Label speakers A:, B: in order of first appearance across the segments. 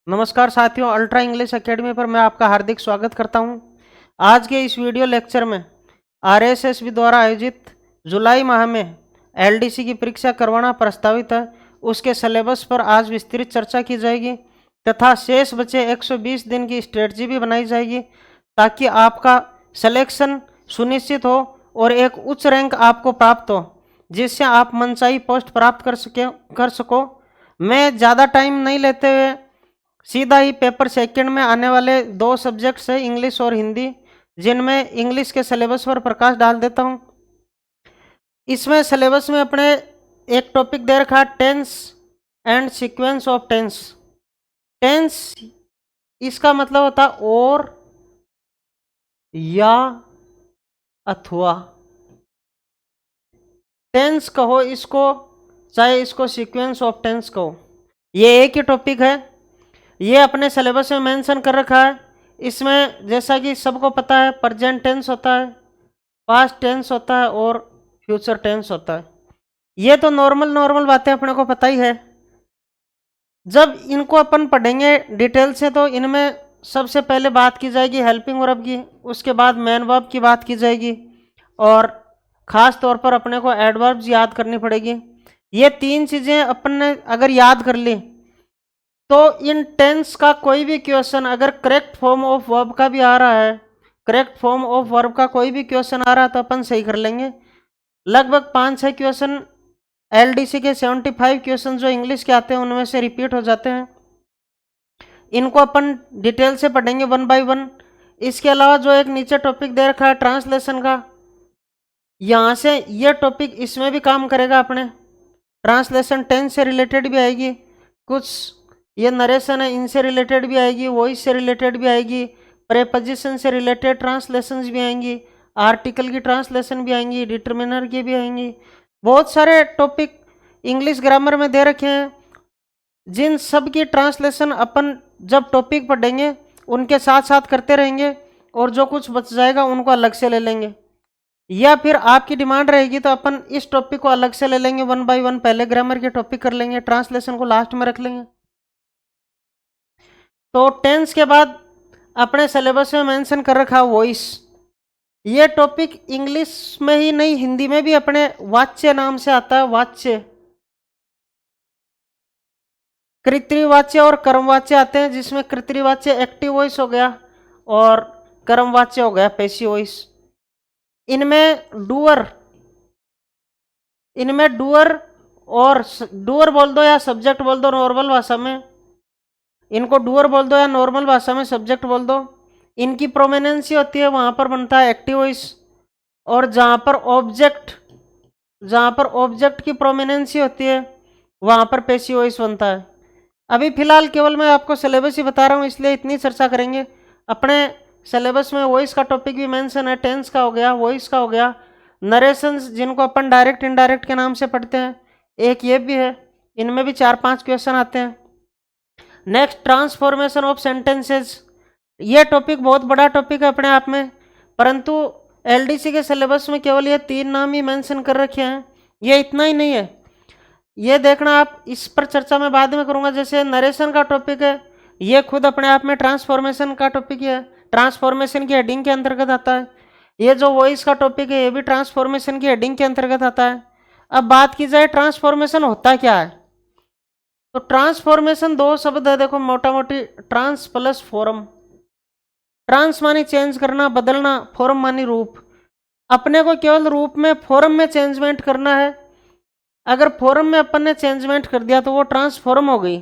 A: नमस्कार साथियों, ultra English academy पर मैं आपका हार्दिक स्वागत करता हूं। आज के इस वीडियो लेक्चर में आरएसएसबी द्वारा आयोजित जुलाई माह में एलडीसी की परीक्षा करवाना प्रस्तावित है। उसके सिलेबस पर आज विस्तृत चर्चा की जाएगी तथा शेष बचे 120 दिन की स्ट्रेटजी भी बनाई जाएगी ताकि आपका सिलेक्शन सुनिश्चित हो और एक उच्च रैंक आपको प्राप्त हो, जिससे आप मनचाही पोस्ट प्राप्त कर सको। मैं ज़्यादा टाइम नहीं लेते हुए सीधा ही पेपर सेकंड में आने वाले दो सब्जेक्ट्स है, इंग्लिश और हिंदी, जिनमें इंग्लिश के सिलेबस पर प्रकाश डाल देता हूं। इसमें सिलेबस में अपने एक टॉपिक दे रखा है, tense and sequence of tense. Tense इसका मतलब होता है और, या, अथवा। टेंस कहो इसको, चाहे इसको सीक्वेंस ऑफ टेंस कहो, ये एक ही टॉपिक है। ये अपने सिलेबस में मेंशन कर रखा है। इसमें जैसा कि सबको पता है, प्रेजेंट टेंस होता है, पास्ट टेंस होता है और फ्यूचर टेंस होता है। ये तो नॉर्मल बातें अपने को पता ही है। जब इनको अपन पढ़ेंगे डिटेल से तो इनमें सबसे पहले बात की जाएगी हेल्पिंग वर्ब की, उसके बाद मेन वर्ब की बात की जाएगी और ख़ास तौर पर अपने को एडवर्ब्स याद करनी पड़ेगी। ये तीन चीज़ें अपन ने अगर याद कर ली तो इन टेंस का कोई भी क्वेश्चन अगर करेक्ट फॉर्म ऑफ वर्ब का भी आ रहा है, करेक्ट फॉर्म ऑफ वर्ब का कोई भी क्वेश्चन आ रहा है तो अपन सही कर लेंगे। लगभग 5-6 क्वेश्चन एलडीसी के 75 क्वेश्चन जो इंग्लिश के आते हैं उनमें से रिपीट हो जाते हैं। इनको अपन डिटेल से पढ़ेंगे वन बाय वन। इसके अलावा जो एक नीचे टॉपिक दे रखा है ट्रांसलेशन का, यहाँ से ये टॉपिक इसमें भी काम करेगा अपने। ट्रांसलेशन टेंस से रिलेटेड भी आएगी, कुछ ये नरेशन है इनसे रिलेटेड भी आएगी, वॉइस से रिलेटेड भी आएगी, प्रेपोजिशन से रिलेटेड ट्रांसलेशंस भी आएंगी, आर्टिकल की ट्रांसलेशन भी आएंगी, डिटर्मिनर की भी आएंगी। बहुत सारे टॉपिक इंग्लिश ग्रामर में दे रखे हैं, जिन सब की ट्रांसलेशन अपन जब टॉपिक पढ़ेंगे उनके साथ साथ करते रहेंगे और जो कुछ बच जाएगा उनको अलग से ले लेंगे, या फिर आपकी डिमांड रहेगी तो अपन इस टॉपिक को अलग से ले लेंगे वन बाय वन। पहले ग्रामर के टॉपिक कर लेंगे, ट्रांसलेशन को लास्ट में रख लेंगे। तो टेंस के बाद अपने सिलेबस में मेंशन कर रखा वॉइस। ये टॉपिक इंग्लिश में ही नहीं हिंदी में भी अपने वाच्य नाम से आता है। वाच्य, कृत्रिवाच्य और कर्मवाच्य आते हैं, जिसमें कृत्रिवाच्य एक्टिव वॉइस हो गया और कर्मवाच्य हो गया पैसिव वॉइस। इनमें डूअर और डूअर बोल दो या सब्जेक्ट बोल दो नॉर्मल भाषा में, इनको डूअर बोल दो या नॉर्मल भाषा में सब्जेक्ट बोल दो। इनकी प्रोमिनेंसी होती है वहाँ पर बनता है एक्टिव वॉइस, और जहाँ पर ऑब्जेक्ट की प्रोमिनेंसी होती है वहाँ पर पैसिव वॉइस बनता है। अभी फिलहाल केवल मैं आपको सिलेबस ही बता रहा हूँ, इसलिए इतनी चर्चा करेंगे। अपने सिलेबस में वॉइस का टॉपिक भी मेंशन है, टेंस का हो गया, वॉइस का हो गया, नरेशंस जिनको अपन डायरेक्ट इनडायरेक्ट के नाम से पढ़ते हैं, एक ये भी है। इनमें भी 4-5 क्वेश्चन आते हैं। Next, transformation of sentences. ये टॉपिक बहुत बड़ा टॉपिक है अपने आप में, परंतु एलडीसी के सिलेबस में केवल ये 3 नाम ही मेंशन कर रखे हैं। ये इतना ही नहीं है, ये देखना आप, इस पर चर्चा मैं बाद में करूंगा। जैसे नरेशन का टॉपिक है, ये खुद अपने आप में ट्रांसफॉर्मेशन का टॉपिक है, ट्रांसफॉर्मेशन की हेडिंग के अंतर्गत आता है। ये जो वॉइस का टॉपिक है ये भी ट्रांसफॉर्मेशन की हेडिंग के अंतर्गत आता है। अब बात की जाए ट्रांसफॉर्मेशन होता क्या है, तो ट्रांसफॉर्मेशन 2 शब्द है, देखो मोटा मोटी, ट्रांस प्लस फॉर्म। ट्रांस मानी चेंज करना, बदलना, फॉर्म मानी रूप। अपने को केवल रूप में, फॉर्म में चेंजमेंट करना है। अगर फॉर्म में अपन ने चेंजमेंट कर दिया तो वो ट्रांसफॉर्म हो गई,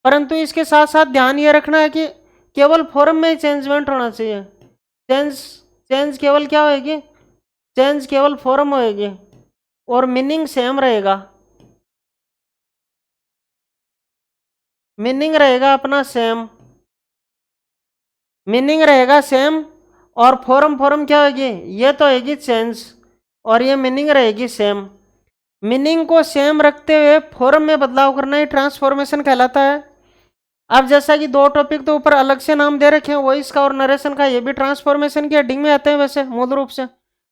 A: परंतु इसके साथ साथ ध्यान ये रखना है कि केवल फॉर्म में ही चेंजमेंट होना चाहिए। चेंज केवल क्या होएगी, चेंज केवल फॉर्म होएगी और मीनिंग सेम रहेगा। मीनिंग रहेगा अपना सेम, मीनिंग रहेगा सेम, और फॉर्म क्या होगी, ये तो होगी चेंज और ये मीनिंग रहेगी सेम। मीनिंग को सेम रखते हुए फॉर्म में बदलाव करना ही ट्रांसफॉर्मेशन कहलाता है। अब जैसा कि 2 टॉपिक तो ऊपर अलग से नाम दे रखे हैं, वॉइस का और नरेशन का, ये भी ट्रांसफॉर्मेशन की हेडिंग में आते हैं वैसे मूल रूप से,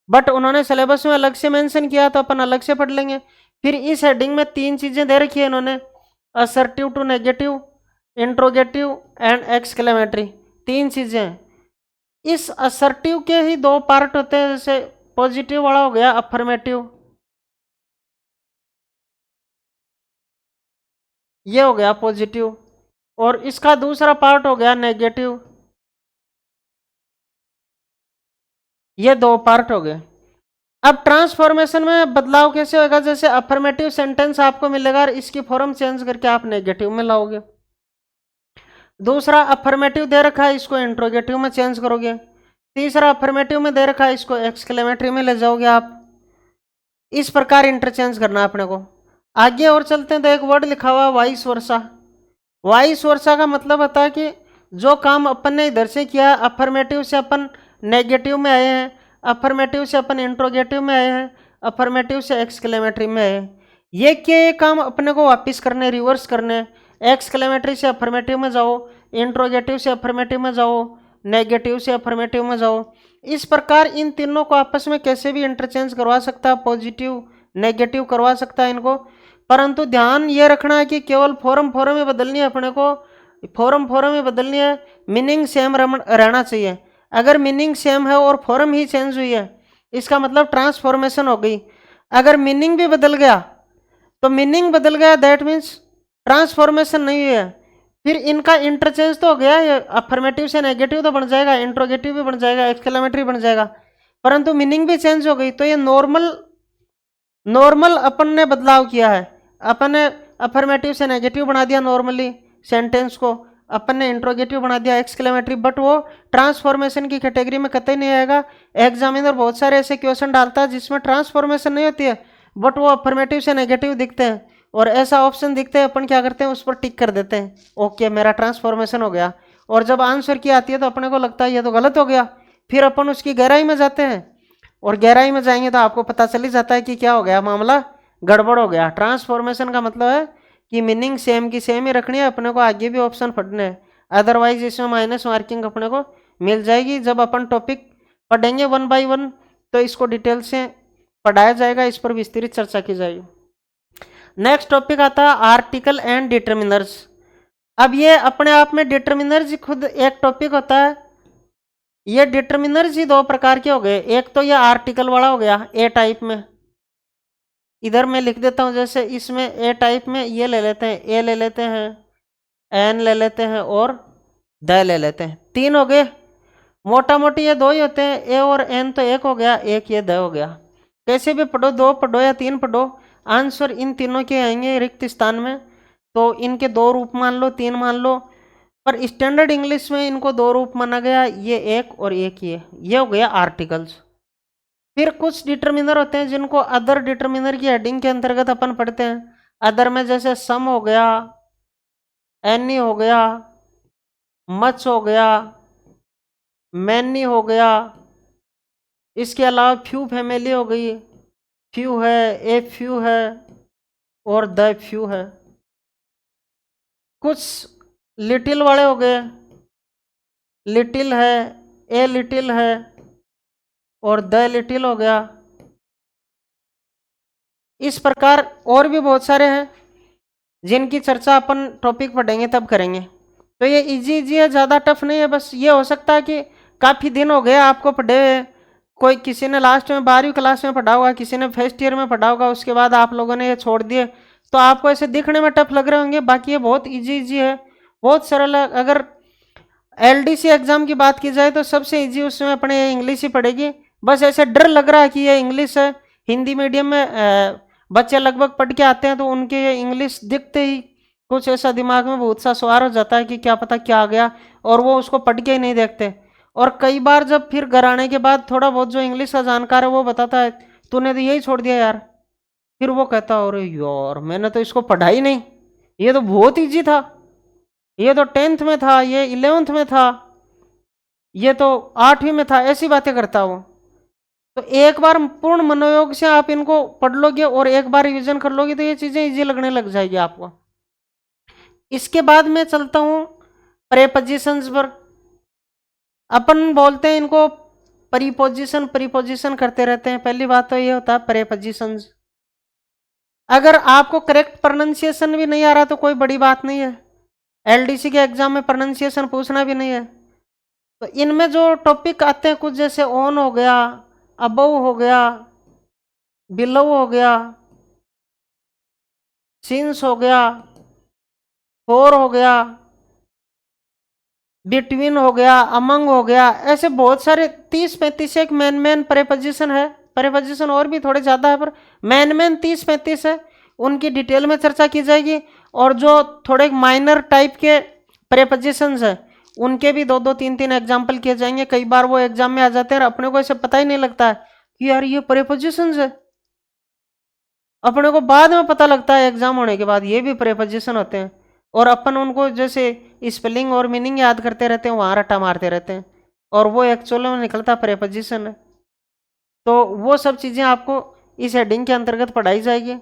A: बट उन्होंने सिलेबस में अलग से मेंशन किया तो अपन अलग से पढ़ लेंगे। फिर इस हेडिंग में 3 चीजें दे रखी है इन्होंने, assertive to negative, interrogative and exclamatory, तीन चीजें हैं। इस असर्टिव के ही दो पार्ट होते हैं, जैसे पॉजिटिव वाला हो गया अफर्मेटिव, ये हो गया पॉजिटिव, और इसका दूसरा पार्ट हो गया नेगेटिव, ये दो पार्ट हो गए। अब ट्रांसफॉर्मेशन में बदलाव कैसे होगा, जैसे अफर्मेटिव सेंटेंस आपको मिलेगा और इसकी फॉर्म चेंज करके आप नेगेटिव में लाओगे। दूसरा अफर्मेटिव दे रखा है, इसको इंट्रोगेटिव में चेंज करोगे। तीसरा अफर्मेटिव में दे रखा है, इसको एक्सक्लेमेटरी में ले जाओगे आप। इस प्रकार इंटरचेंज करना अपने को। आगे और चलते हैं तो एक वर्ड लिखा हुआ वाइस वर्सा। वाइस वर्सा का मतलब होता है कि जो काम अपन ने इधर से किया, अफर्मेटिव से अपन नेगेटिव में आए हैं, अफर्मेटिव से अपन इंट्रोगेटिव में आए हैं, अफर्मेटिव से एक्सक्लेमेटरी में आए हैं, ये काम अपने को वापस करने, रिवर्स करने। एक्सक्लेमेटरी से अफर्मेटिव में जाओ, इंट्रोगेटिव से अफर्मेटिव में जाओ, नेगेटिव से अफर्मेटिव में जाओ। इस प्रकार इन तीनों को आपस में कैसे भी इंटरचेंज करवा सकता है, पॉजिटिव नेगेटिव करवा सकता है इनको। परंतु ध्यान ये रखना है कि केवल फॉर्म ही बदलनी है अपने को, फॉर्म ही बदलनी है, मीनिंग सेम रहना चाहिए। अगर मीनिंग सेम है और फॉर्म ही चेंज हुई है, इसका मतलब ट्रांसफॉर्मेशन हो गई। अगर मीनिंग भी बदल गया तो मीनिंग बदल गया, दैट मीन्स ट्रांसफॉर्मेशन नहीं हुई है। फिर इनका इंटरचेंज तो हो गया, अफर्मेटिव से नेगेटिव तो बन जाएगा, इंट्रोगेटिव भी बन जाएगा, एक्सक्लेमेटरी बन जाएगा, परंतु मीनिंग भी चेंज हो गई। तो ये नॉर्मल अपन ने बदलाव किया है। अपन ने अफर्मेटिव से नेगेटिव बना दिया नॉर्मली सेंटेंस को, अपन ने इंट्रोगेटिव बना दिया एक्सक्लेमेटरी, बट वो ट्रांसफॉर्मेशन की कैटेगरी में कतई नहीं आएगा। एग्जामिनर बहुत सारे ऐसे क्वेश्चन डालता है जिसमें ट्रांसफॉर्मेशन नहीं होती है, बट वो अफर्मेटिव से नेगेटिव दिखते हैं, और ऐसा ऑप्शन दिखते हैं, अपन क्या करते हैं उस पर टिक कर देते हैं, ओके मेरा ट्रांसफॉर्मेशन हो गया। और जब आंसर की आती है तो अपने को लगता है ये तो गलत हो गया, फिर अपन उसकी गहराई में जाते हैं, और गहराई में जाएंगे तो आपको पता चल ही जाता है कि क्या हो गया, मामला गड़बड़ हो गया। ट्रांसफॉर्मेशन का मतलब है कि मीनिंग सेम की सेम ही रखनी है, अपने को आगे भी ऑप्शन पढ़ने हैं, अदरवाइज इसमें माइनस मार्किंग अपने को मिल जाएगी। जब अपन टॉपिक पढ़ेंगे 1 बाय 1 तो इसको डिटेल से पढ़ाया जाएगा, इस पर विस्तृत चर्चा की जाएगी। नेक्स्ट टॉपिक आता है आर्टिकल एंड डिटरमिनर्स। अब ये अपने आप में डिटरमिनर्स खुद एक टॉपिक होता है। ये डिटरमिनर्स ही दो प्रकार के हो गए, एक तो ये आर्टिकल वाला हो गया ए टाइप में, इधर मैं लिख देता हूँ, जैसे इसमें ए टाइप में ये ले लेते हैं, ए ले लेते हैं, एन ले लेते हैं और द ले लेते हैं, तीन हो गए। मोटा मोटी ये दो ही होते हैं, ए और एन तो एक हो गया, एक ये द हो गया। कैसे भी पढ़ो, दो पढ़ो या तीन पढ़ो, आंसर इन तीनों के आएंगे रिक्त स्थान में। तो इनके दो रूप मान लो, तीन मान लो, पर स्टैंडर्ड इंग्लिश में इनको दो रूप माना गया, ये एक और एक ये हो गया आर्टिकल्स। फिर कुछ डिटरमिनर होते हैं जिनको अदर डिटरमिनर की हेडिंग के अंतर्गत अपन पढ़ते हैं। अदर में जैसे सम हो गया, एनी हो गया, मच हो गया, मैनी हो गया, इसके अलावा फ्यू फैमिली हो गई, फ्यू है, ए फ्यू है और द फ्यू है। कुछ लिटिल वाले हो गए, लिटिल है, ए लिटिल है और द लिटिल हो गया। इस प्रकार और भी बहुत सारे हैं जिनकी चर्चा अपन टॉपिक पढ़ेंगे तब करेंगे। तो ये इजी है, ज़्यादा टफ नहीं है। बस ये हो सकता है कि काफ़ी दिन हो गए आपको पढ़े हुए, कोई किसी ने लास्ट में 12वीं क्लास में पढ़ा होगा, किसी ने फर्स्ट ईयर में पढ़ा होगा, उसके बाद आप लोगों ने ये छोड़ दिए, तो आपको ऐसे दिखने में टफ लग रहे होंगे। बाकी ये बहुत इजी है, बहुत सरल है। अगर LDC एग्जाम की बात की जाए तो सबसे ईजी उसमें अपने इंग्लिश ही पढ़ेगी। बस ऐसे डर लग रहा है कि ये इंग्लिश है, हिंदी मीडियम में बच्चे लगभग पढ़ के आते हैं, तो उनके ये इंग्लिश दिखते ही कुछ ऐसा दिमाग में बहुत सा सवार हो जाता है कि क्या पता क्या आ गया, और वो उसको पढ़ के ही नहीं देखते। और कई बार जब फिर घर आने के बाद थोड़ा बहुत जो इंग्लिश का जानकार है वो बताता है तूने तो यही छोड़ दिया यार, फिर वो कहता है अरे यार मैंने तो इसको पढ़ा ही नहीं, ये तो बहुत ईजी था, ये तो 10th में था, ये 11th में था, ये तो 8वीं में था, ऐसी बातें करता वो। तो एक बार पूर्ण मनोयोग से आप इनको पढ़ लोगे और एक बार रिवीजन कर लोगे तो ये चीजें इजी लगने लग जाएगी आपको। इसके बाद मैं चलता हूं प्रेपोजिशंस पर। अपन बोलते हैं इनको प्रीपोजिशन करते रहते हैं। पहली बात तो ये होता है प्रेपोजिशंस। अगर आपको करेक्ट प्रोनाउंसिएशन भी नहीं आ रहा तो कोई बड़ी बात नहीं है, एलडीसी के एग्जाम में प्रोनाउंसिएशन पूछना भी नहीं है। तो इनमें जो टॉपिक आते हैं कुछ जैसे ऑन हो गया, अबव हो गया, बिलो हो गया, सिंस हो गया, फॉर हो गया, बिटवीन हो गया, अमंग हो गया, ऐसे बहुत सारे 30-35 एक मेन प्रेपोजिशन है। प्रेपोजिशन और भी थोड़े ज़्यादा है पर मेन 30-35 है, उनकी डिटेल में चर्चा की जाएगी। और जो थोड़े माइनर टाइप के प्रेपोजिशंस है उनके भी 2-3 एग्जाम्पल किए जाएंगे। कई बार वो एग्जाम में आ जाते हैं और अपने को ऐसे पता ही नहीं लगता है कि यार ये प्रेपोजिशंस है, अपने को बाद में पता लगता है एग्जाम होने के बाद ये भी प्रेपोजिशन होते हैं। और अपन उनको जैसे स्पेलिंग और मीनिंग याद करते रहते हैं, वहाँ रट्टा मारते रहते हैं और वो एक्चुअल में निकलता प्रेपोजिशन है। तो वो सब चीज़ें आपको इस हेडिंग के अंतर्गत पढ़ाई जाएगी।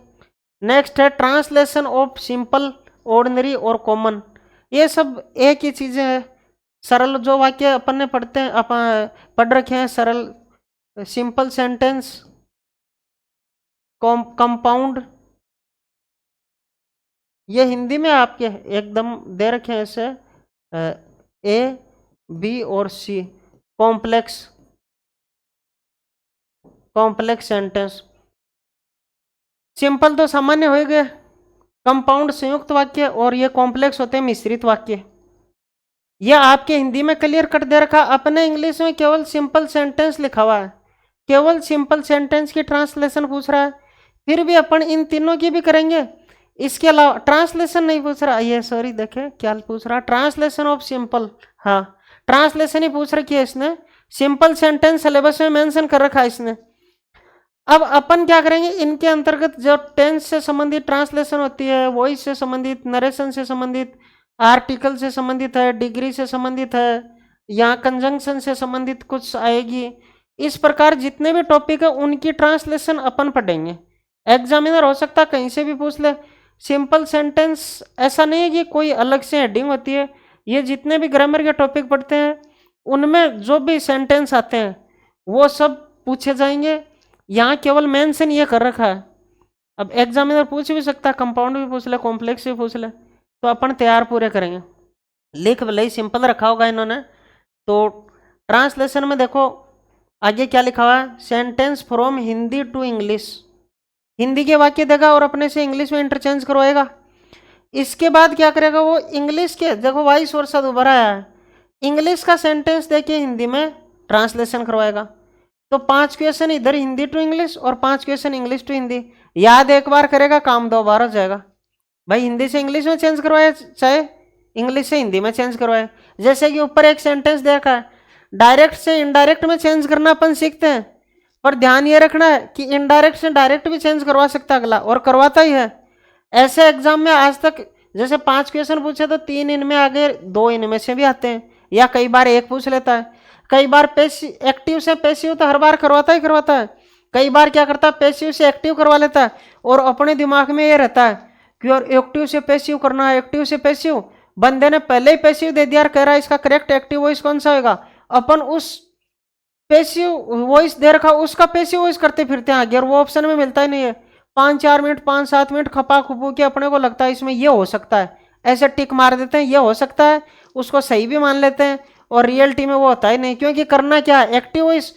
A: नेक्स्ट है ट्रांसलेशन ऑफ सिंपल, ऑर्डिनरी और कॉमन। ये सब एक ही चीज़ें हैं। सरल जो वाक्य अपन ने पढ़ते हैं, अपन पढ़ रखे हैं, सरल, सिंपल सेंटेंस, कंपाउंड, ये हिंदी में आपके एकदम दे रखे हैं ऐसे ए, बी और सी। कॉम्प्लेक्स सेंटेंस, सिंपल तो सामान्य हो गए, कंपाउंड संयुक्त वाक्य, और ये कॉम्प्लेक्स होते हैं मिश्रित वाक्य। ये आपके हिंदी में क्लियर कट दे रखा, अपने इंग्लिश में केवल सिंपल सेंटेंस लिखा हुआ है, केवल सिंपल सेंटेंस की ट्रांसलेशन पूछ रहा है। फिर भी अपन इन तीनों की भी करेंगे, इसके अलावा ट्रांसलेशन नहीं पूछ रहा। ये सॉरी देखे क्या पूछ रहा, ट्रांसलेशन ऑफ सिंपल, हाँ ट्रांसलेशन ही पूछ रखी है इसने। सिंपल सेंटेंस सिलेबस में मेंशन कर रखा है इसने। अब अपन क्या करेंगे, इनके अंतर्गत जो टेंस से संबंधित ट्रांसलेशन होती है, वॉइस से संबंधित, नरेशन से संबंधित, आर्टिकल से संबंधित है, डिग्री से संबंधित है, या कंजंक्शन से संबंधित कुछ आएगी। इस प्रकार जितने भी टॉपिक है उनकी ट्रांसलेशन अपन पढ़ेंगे। एग्जामिनर हो सकता है कहीं से भी पूछ ले। सिंपल सेंटेंस ऐसा नहीं है कि कोई अलग से हेडिंग होती है, ये जितने भी ग्रामर के टॉपिक पढ़ते हैं उनमें जो भी सेंटेंस आते हैं वो सब पूछे जाएंगे। यहाँ केवल मेंशन ये कर रखा है। अब एग्जामिनर पूछ भी सकता है, कंपाउंड भी पूछ ले, कॉम्प्लेक्स भी पूछ ले, तो अपन तैयार पूरे करेंगे। लिख भले ही सिंपल रखा होगा इन्होंने। तो ट्रांसलेशन में देखो आगे क्या लिखा हुआ है, sentence from Hindi to English, Hindi के वाक्य देगा और अपने से इंग्लिश में इंटरचेंज करवाएगा। इसके बाद क्या करेगा वो, इंग्लिश के देखो वाइस वर्सा दोबारा आया है, इंग्लिश का सेंटेंस देके हिंदी में ट्रांसलेशन करवाएगा। तो 5 क्वेश्चन इधर हिंदी टू इंग्लिश और 5 क्वेश्चन इंग्लिश टू हिंदी, याद एक बार करेगा काम 2 बार हो जाएगा। भाई हिंदी से इंग्लिश में चेंज करवाए, चाहे इंग्लिश से हिंदी में चेंज करवाए। जैसे कि ऊपर एक सेंटेंस देखा है, डायरेक्ट से इनडायरेक्ट में चेंज करना अपन सीखते हैं, पर ध्यान ये रखना है कि इनडायरेक्ट से डायरेक्ट भी चेंज करवा सकता है अगला, और करवाता ही है। ऐसे एग्जाम में आज तक जैसे 5 क्वेश्चन पूछे तो 3 इनमें आ गए, 2 इनमें से भी आते हैं, या कई बार एक पूछ लेता है। कई बार एक्टिव से पैसिव तो हर बार करवाता है। कई बार क्या करता है, पैसिव से एक्टिव करवा लेता है, और अपने दिमाग में ये रहता है कि और एक्टिव से पैसिव करना है, एक्टिव से पैसिव। बंदे ने पहले ही पैसिव दे दिया, कह रहा है इसका करेक्ट एक्टिव वॉइस कौन सा होगा, अपन उस पैसिव वॉइस दे रखा उसका पैसिव वॉइस करते फिरते हैं आगे, और वो ऑप्शन में मिलता ही नहीं है। 5-4 मिनट 5-7 मिनट खपा खुपू के अपने को लगता है इसमें ये हो सकता है, ऐसे टिक मार देते हैं ये हो सकता है, उसको सही भी मान लेते हैं, और रियलिटी में वो होता ही नहीं। क्योंकि करना क्या है, एक्टिव वॉइस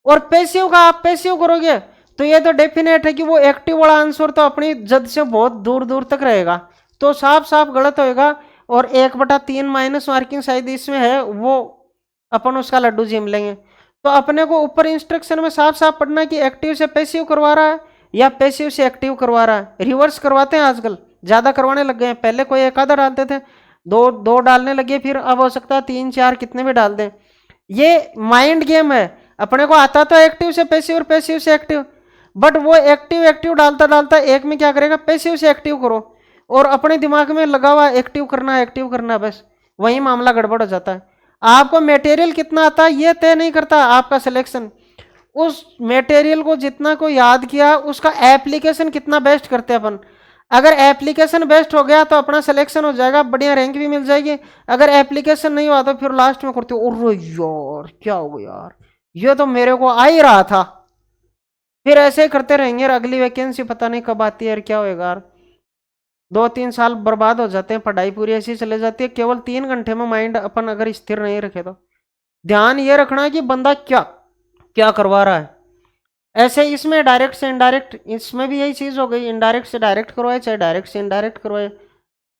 A: और पैसिव का आप पैसिव करोगे तो ये तो डेफिनेट है कि वो एक्टिव वाला आंसर तो अपनी जद से बहुत दूर दूर तक रहेगा, तो साफ साफ गलत होएगा। और 1/3 माइनस मार्किंग शायद इसमें है, वो अपन उसका लड्डू जिम लेंगे। तो अपने को ऊपर इंस्ट्रक्शन में साफ साफ पढ़ना कि एक्टिव से पैसिव करवा रहा है या पैसिव से एक्टिव करवा रहा है। रिवर्स करवाते हैं आजकल, ज़्यादा करवाने लग गए हैं, पहले कोई एक आधा डालते थे, दो डालने लगे, फिर अब हो सकता है 3-4 कितने भी डाल दें। ये माइंड गेम है। अपने को आता तो एक्टिव से पैसिव और पैसिव से एक्टिव, बट वो एक्टिव डालता डालता एक में क्या करेगा, पैसिव से एक्टिव करो, और अपने दिमाग में लगा हुआ एक्टिव करना, बस वही मामला गड़बड़ हो जाता है। आपको मटेरियल कितना आता है ये तय नहीं करता आपका सिलेक्शन, उस मटेरियल को जितना को याद किया उसका एप्लीकेशन कितना बेस्ट करते हैं अपन। अगर एप्लीकेशन बेस्ट हो गया तो अपना सिलेक्शन हो जाएगा, बढ़िया रैंक भी मिल जाएगी। अगर एप्लीकेशन नहीं हुआ तो फिर लास्ट में करते हो, अरे यार क्या हो गया यार, ये तो मेरे को आ ही रहा था, फिर ऐसे ही करते रहेंगे, अगली वैकेंसी पता नहीं कब आती है यार, क्या होएगा यार। 2-3 साल बर्बाद हो जाते हैं, पढ़ाई पूरी ऐसी चले जाती है। केवल 3 घंटे में माइंड अपन अगर स्थिर नहीं रखे तो ध्यान ये रखना है कि बंदा क्या क्या करवा रहा है। ऐसे इसमें डायरेक्ट से इनडायरेक्ट, इसमें भी यही चीज हो गई, इनडायरेक्ट से डायरेक्ट करवाए चाहे डायरेक्ट से इनडायरेक्ट करवाए,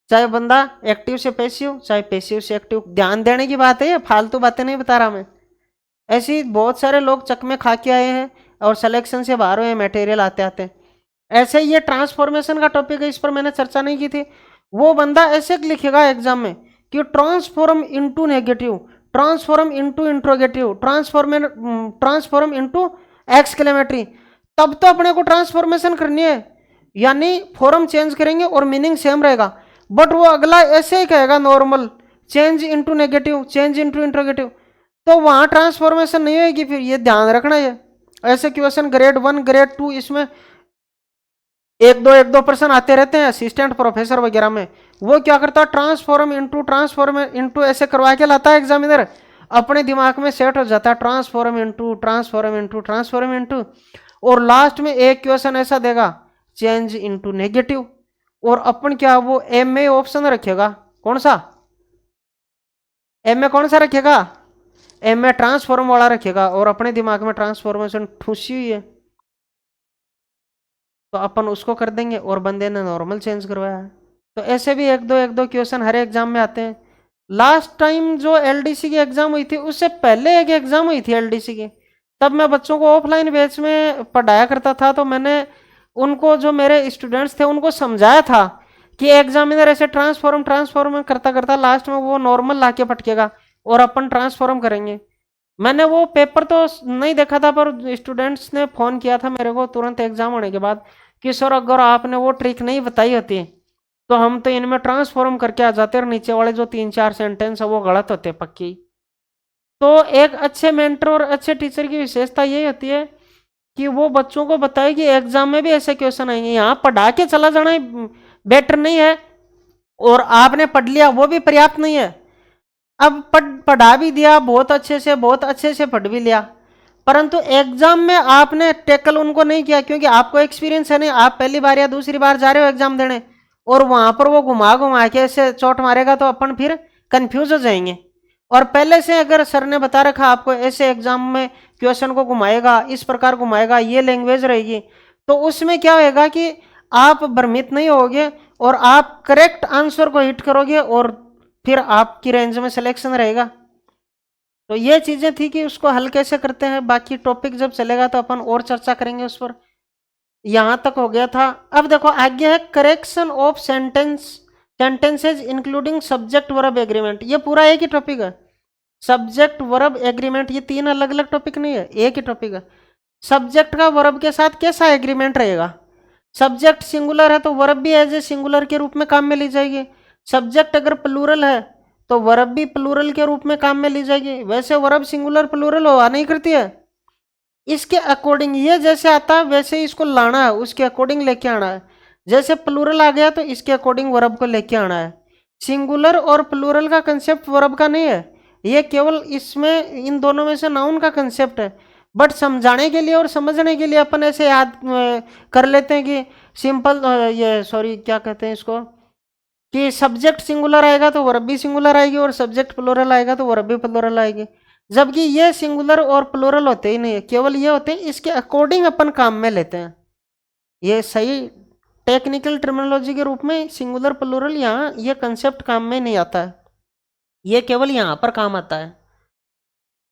A: चाहे बंदा एक्टिव से पैसिव चाहे पैसिव से एक्टिव। ध्यान देने की बात है, ये फालतू बातें नहीं बता रहा मैं। ऐसी बहुत सारे लोग चकमे खा के आए हैं और सिलेक्शन से बाहर हुए मटेरियल आते आते। ऐसे ये ट्रांसफॉर्मेशन का टॉपिक है, इस पर मैंने चर्चा नहीं की थी। वो बंदा ऐसे लिखेगा एग्जाम में कि transform into negative, transform into interrogative, transform into exclamatory. तब तो अपने को ट्रांसफॉर्मेशन करनी है, यानी फॉर्म चेंज करेंगे और मीनिंग सेम रहेगा। बट वो अगला ऐसे ही कहेगा normal, change into negative, change into interrogative, तो वहां ट्रांसफॉर्मेशन नहीं होगी। फिर ये ध्यान रखना है। ऐसे क्वेश्चन ग्रेड 1 ग्रेड 2 इसमें 1-2% आते रहते हैं असिस्टेंट प्रोफेसर वगैरह में। वो क्या करता है, ट्रांसफॉर्म इनटू ऐसे करवा के लाता है एग्जामिनर, अपने दिमाग में सेट हो जाता है transform into transform into transform into, और लास्ट में एक क्वेश्चन ऐसा देगा चेंज इनटू नेगेटिव। और अपन क्या वो एम में ऑप्शन रखेगा, कौन सा एम में कौन सा रखेगा, एम में ट्रांसफॉर्म वाला रखेगा, और अपने दिमाग में ट्रांसफॉर्मेशन ठूसी हुई है तो अपन उसको कर देंगे, और बंदे ने नॉर्मल चेंज करवाया है। तो ऐसे भी एक दो क्वेश्चन हर एग्जाम में आते हैं। लास्ट टाइम जो एलडीसी की एग्जाम हुई थी उससे पहले एक एग्जाम हुई थी एलडीसी की, तब मैं बच्चों को ऑफलाइन बैच में पढ़ाया करता था। तो मैंने उनको, जो मेरे स्टूडेंट्स थे, उनको समझाया था कि एग्जामिनर ऐसे ट्रांसफॉर्म करता करता लास्ट में वो नॉर्मल ला के पटकेगा और अपन ट्रांसफॉर्म करेंगे। मैंने वो पेपर तो नहीं देखा था, पर स्टूडेंट्स ने फ़ोन किया था मेरे को तुरंत एग्जाम होने के बाद कि सर अगर आपने वो ट्रिक नहीं बताई होती तो हम तो इनमें ट्रांसफॉर्म करके आ जाते, और नीचे वाले जो 3-4 सेंटेंस है वो गलत होते पक्की। तो एक अच्छे मेंटर और अच्छे टीचर की विशेषता यही होती है कि वो बच्चों को बताए कि एग्जाम में भी ऐसे क्वेश्चन आएंगे। यहाँ पढ़ा के चला जाना बेटर नहीं है, और आपने पढ़ लिया वो भी पर्याप्त नहीं है। अब पढ़ा भी दिया बहुत अच्छे से पढ़ भी लिया, परंतु एग्जाम में आपने टैकल उनको नहीं किया, क्योंकि आपको एक्सपीरियंस है नहीं। आप पहली बार या दूसरी बार जा रहे हो एग्जाम देने, और वहां पर वो घुमा के ऐसे चोट मारेगा तो अपन फिर कंफ्यूज हो जाएंगे। और पहले से अगर सर ने बता रखा आपको ऐसे एग्जाम में क्वेश्चन को घुमाएगा, इस प्रकार घुमाएगा, ये लैंग्वेज रहेगी, तो उसमें क्या होगा कि आप भ्रमित नहीं होगे और आप करेक्ट आंसर को हिट करोगे, और फिर आपकी रेंज में सिलेक्शन रहेगा। तो ये चीजें थी कि उसको हल कैसे करते हैं। बाकी टॉपिक जब चलेगा तो अपन और चर्चा करेंगे उस पर। यहां तक हो गया था। अब देखो आगे है correction of sentences including subject verb agreement. ये पूरा एक ही टॉपिक है, सब्जेक्ट वर्ब एग्रीमेंट। ये 3 अलग अलग टॉपिक नहीं है, एक ही टॉपिक है। सब्जेक्ट का वर्ब के साथ कैसा एग्रीमेंट रहेगा। सब्जेक्ट सिंगुलर है तो वर्ब भी एज ए सिंगुलर के रूप में काम में ली जाएगी। सब्जेक्ट अगर प्लूरल है तो वर्ब भी प्लूरल के रूप में काम में ली जाएगी। वैसे वर्ब सिंगुलर प्लूरल हुआ नहीं करती है, इसके अकॉर्डिंग ये जैसे आता है वैसे ही इसको लाना है, उसके अकॉर्डिंग लेके आना है। जैसे प्लूरल आ गया तो इसके अकॉर्डिंग वर्ब को लेके आना है। सिंगुलर और प्लूरल का कंसेप्ट वर्ब का नहीं है, ये केवल इसमें इन दोनों में से नाउन का कंसेप्ट है। बट समझाने के लिए और समझने के लिए अपन ऐसे याद कर लेते हैं कि सिंपल ये सॉरी क्या कहते हैं इसको, कि सब्जेक्ट सिंगुलर आएगा तो वर्ब भी सिंगुलर आएगी, और सब्जेक्ट प्लूरल आएगा तो वर्ब भी प्लूरल आएगी। जबकि ये सिंगुलर और प्लूरल होते ही नहीं है, केवल ये होते हैं इसके अकॉर्डिंग अपन काम में लेते हैं। ये सही टेक्निकल टर्मिनोलॉजी के रूप में सिंगुलर प्लूरल यहाँ ये कंसेप्ट काम में नहीं आता है, ये केवल यहाँ पर काम आता है।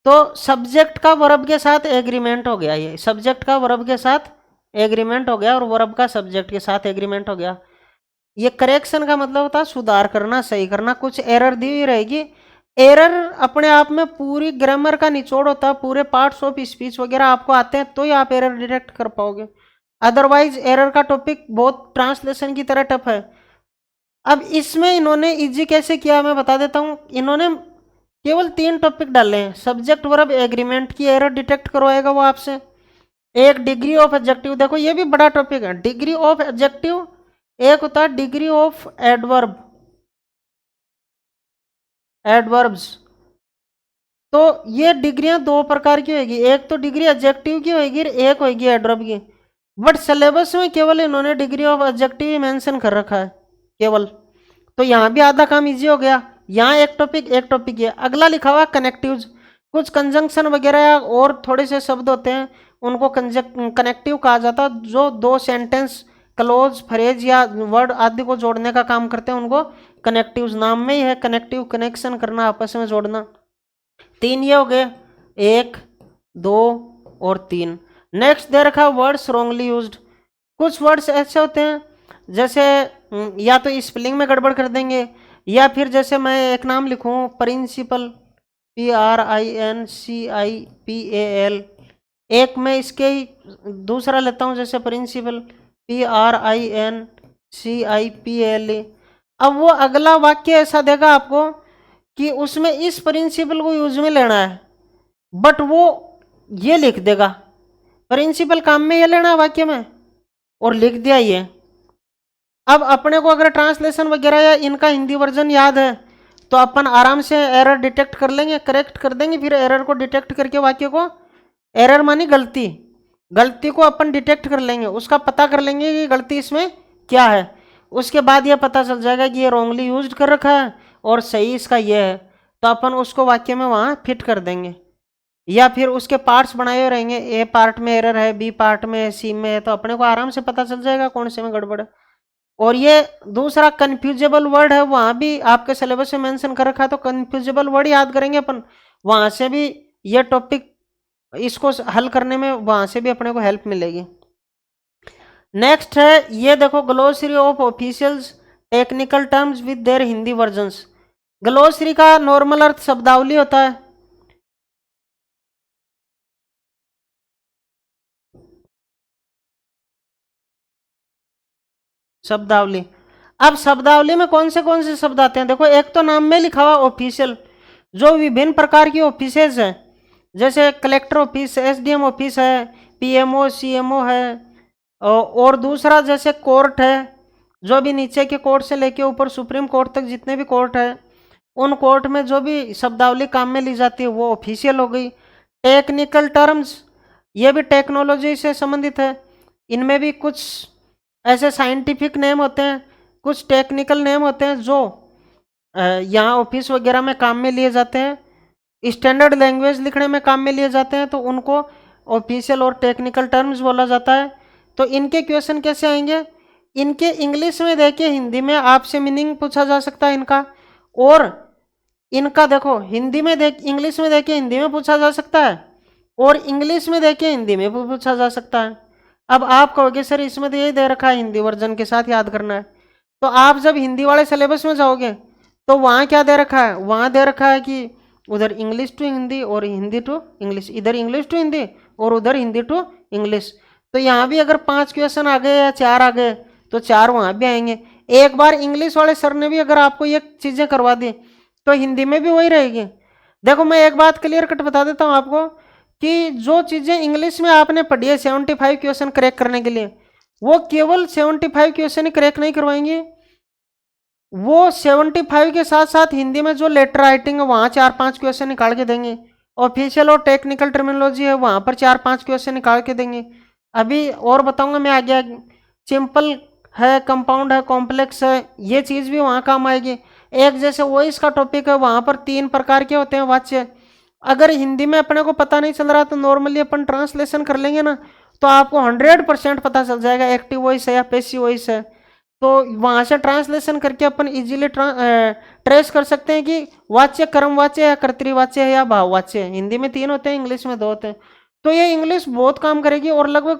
A: तो सब्जेक्ट का वर्ब के साथ एग्रीमेंट हो गया, ये सब्जेक्ट का वर्ब के साथ एग्रीमेंट हो गया और वर्ब का सब्जेक्ट के साथ एग्रीमेंट हो गया। ये करेक्शन का मतलब होता है सुधार करना, सही करना। कुछ एरर दी हुई रहेगी, एरर अपने आप में पूरी ग्रामर का निचोड़ होता है, पूरे पार्ट्स ऑफ स्पीच वगैरह आपको आते हैं तो ही आप एरर डिटेक्ट कर पाओगे। अदरवाइज एरर का टॉपिक बहुत ट्रांसलेशन की तरह टफ है। अब इसमें इन्होंने इजी कैसे किया मैं बता देता हूँ। इन्होंने केवल 3 टॉपिक डाले हैं। सब्जेक्ट वर्ब एग्रीमेंट की एरर डिटेक्ट करवाएगा वो आपसे। एक डिग्री ऑफ एडजेक्टिव, देखो ये भी बड़ा टॉपिक है, डिग्री ऑफ एडजेक्टिव। एक होता है डिग्री ऑफ एडवर्ब्स। तो ये डिग्रियां 2 प्रकार की होगी, एक तो डिग्री एडजेक्टिव की होगी, एक होगी एडवर्ब की। बट सिलेबस में केवल इन्होंने degree of adjective he mention कर रखा है। केवल। तो यहाँ भी आधा काम इजी हो गया। यहाँ एक टॉपिक ये अगला लिखा हुआ कनेक्टिव्स। कुछ कंजंक्शन वगैरह या और थोड़े से शब्द होते हैं उनको कनेक्टिव कहा जाता है, जो दो सेंटेंस, क्लोज, फ्रेज या वर्ड आदि को जोड़ने का काम करते हैं, उनको कनेक्टिव्स। नाम में ही है कनेक्टिव, कनेक्शन करना, आपस में जोड़ना। तीन ये हो गए, एक, दो और तीन। नेक्स्ट दे रखा वर्ड्स रॉन्गली यूज्ड। कुछ वर्ड्स ऐसे होते हैं जैसे या तो स्पेलिंग में गड़बड़ कर देंगे, या फिर जैसे मैं एक नाम लिखूं प्रिंसिपल, PRINCIPAL, एक मैं इसके ही दूसरा लेता हूं जैसे प्रिंसिपल PRINCIPLE। अब वो अगला वाक्य ऐसा देगा आपको कि उसमें इस प्रिंसिपल को यूज में लेना है, बट वो ये लिख देगा प्रिंसिपल काम में ये लेना है वाक्य में, और लिख दिया ये। अब अपने को अगर ट्रांसलेशन वगैरह या इनका हिंदी वर्जन याद है तो अपन आराम से एरर डिटेक्ट कर लेंगे, करेक्ट कर देंगे। फिर एरर को डिटेक्ट करके वाक्य को, एरर मानी गलती, गलती को अपन डिटेक्ट कर लेंगे, उसका पता कर लेंगे कि गलती इसमें क्या है। उसके बाद यह पता चल जाएगा कि ये रॉन्गली यूज्ड कर रखा है और सही इसका ये है, तो अपन उसको वाक्य में वहाँ फिट कर देंगे। या फिर उसके पार्ट्स बनाए हुए रहेंगे, ए पार्ट में एरर है, बी पार्ट में है, सी में है, तो अपने को आराम से पता चल जाएगा कौन से में गड़बड़ है। और ये दूसरा कन्फ्यूजेबल वर्ड है, वहाँ भी आपके सिलेबस में मेंशन कर रखा है, तो कन्फ्यूजेबल वर्ड याद करेंगे अपन, वहाँ से भी ये टॉपिक, इसको हल करने में वहाँ से भी अपने को हेल्प मिलेगी। नेक्स्ट है ये देखो, glossary of officials technical terms with their Hindi versions. Glossary का नॉर्मल अर्थ शब्दावली होता है। शब्दावली, अब शब्दावली में कौन से शब्द आते हैं, देखो एक तो नाम में लिखा हुआ ऑफिशियल, जो विभिन्न प्रकार की ऑफिसेज हैं, जैसे कलेक्टर ऑफिस, SDM ऑफिस है, PMO CMO है, और दूसरा जैसे कोर्ट है, जो भी नीचे के कोर्ट से लेके ऊपर सुप्रीम कोर्ट तक जितने भी कोर्ट है, उन कोर्ट में जो भी शब्दावली काम में ली जाती है वो ऑफिशियल हो गई। टेक्निकल टर्म्स, ये भी टेक्नोलॉजी से संबंधित है, इनमें भी कुछ ऐसे साइंटिफिक नेम होते हैं, कुछ टेक्निकल नेम होते हैं जो यहाँ ऑफिस वगैरह में काम में लिए जाते हैं, स्टैंडर्ड लैंग्वेज लिखने में काम में लिए जाते हैं, तो उनको ऑफिशियल और टेक्निकल टर्म्स बोला जाता है। तो इनके क्वेश्चन कैसे आएंगे, इनके इंग्लिश में देखिए, हिंदी में आपसे मीनिंग पूछा जा सकता है इनका, और इनका देखो हिंदी में देख, इंग्लिश में देखिए हिंदी में पूछा जा सकता है, और इंग्लिश में देखिए हिंदी में पूछा जा सकता है। अब आप कहोगे सर इसमें तो यही दे रखा है हिंदी वर्जन के साथ याद करना है, तो आप जब हिंदी वाले सिलेबस में जाओगे तो वहाँ क्या दे रखा है, वहाँ दे रखा है कि उधर इंग्लिश टू हिंदी और हिंदी टू इंग्लिश, इधर इंग्लिश टू हिंदी और उधर हिंदी टू इंग्लिश। तो यहाँ भी अगर 5 क्वेश्चन आ गए या 4 आ गए तो 4 वहाँ भी आएंगे। एक बार इंग्लिश वाले सर ने भी अगर आपको ये चीज़ें करवा दी तो हिंदी में भी वही रहेगी। देखो मैं एक बात क्लियर कट बता देता हूँ आपको कि जो चीज़ें इंग्लिश में आपने पढ़ी है 75 क्वेश्चन क्रैक करने के लिए, वो केवल 75 क्वेश्चन ही क्रैक नहीं करवाएंगे, वो 75 के साथ साथ हिंदी में जो लेटर राइटिंग है वहाँ 4-5 क्वेश्चन निकाल के देंगे, ऑफिशियल और टेक्निकल टर्मिनोलॉजी है वहाँ पर 4-5 क्वेश्चन निकाल के देंगे। अभी और बताऊंगा मैं आगे आगे, सिंपल है, कंपाउंड है, कॉम्प्लेक्स है, ये चीज़ भी वहाँ काम आएगी। एक जैसे वॉइस का टॉपिक है, वहाँ पर 3 प्रकार के होते हैं वाच्य। अगर हिंदी में अपने को पता नहीं चल रहा तो नॉर्मली अपन ट्रांसलेशन कर लेंगे ना, तो आपको 100% पता चल जाएगा एक्टिव वॉइस है या पैसिव वॉइस है। तो वहाँ से ट्रांसलेशन करके अपन इजीली ट्रेस कर सकते हैं कि वाच्य कर्मवाच्य है, कर्तृवाच्य है या भाववाच्य है। हिंदी में 3 होते हैं, इंग्लिश में 2 होते हैं। तो ये इंग्लिश बहुत काम करेगी, और लगभग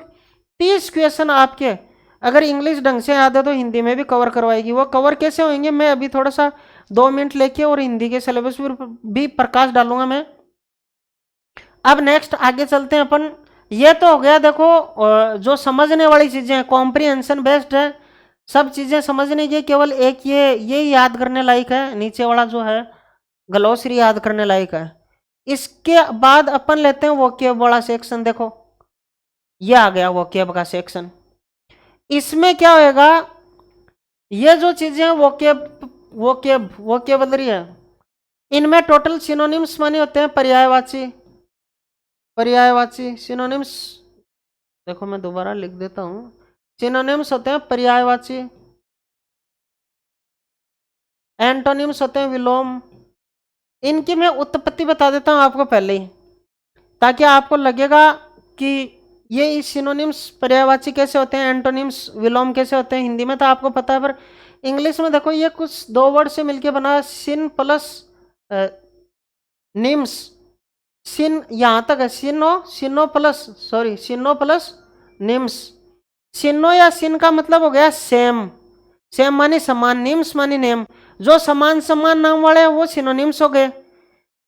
A: 30 क्वेश्चन आपके अगर इंग्लिश ढंग से याद है तो हिंदी में भी कवर करवाएगी। वो कवर कैसे होंगे मैं अभी थोड़ा सा 2 मिनट लेके और हिंदी के सिलेबस पर भी प्रकाश डालूंगा मैं। अब नेक्स्ट आगे चलते हैं अपन। ये तो हो गया देखो जो समझने वाली चीज़ें हैं, कॉम्प्रिहेंशन बेस्ड है, सब चीज़ें समझने की, केवल एक ये याद करने लायक है, नीचे वाला जो है ग्लोसरी याद करने लायक है। इसके बाद अपन लेते हैं वोकेब वाला सेक्शन। देखो ये आ गया वोकेब का सेक्शन। इसमें क्या होएगा, ये जो चीज़ें हैं वोकेबलरी है, इनमें टोटल सिनोनिम्स माने होते हैं पर्यायवाची, पर्यायवाची सिनोनिम्स। देखो मैं दोबारा लिख देता हूँ, सिनोनिम्स होते हैं पर्यायवाची, एंटोनिम्स होते हैं विलोम। इनकी मैं उत्पत्ति बता देता हूँ आपको पहले ही, ताकि आपको लगेगा कि ये सिनोनिम्स पर्यायवाची कैसे होते हैं, एंटोनिम्स विलोम कैसे होते हैं। हिंदी में तो आपको पता है, पर इंग्लिश में देखो ये कुछ दो वर्ड से मिलके बना है, सिन प्लस निम्स। सिन यहाँ तक है, सिनो प्लस निम्स। सिनो या सिन का मतलब हो गया सेम, सेम मानी समान, निम्स मानी नेम। जो समान समान नाम वाले हैं वो सिनोनिम्स हो गए।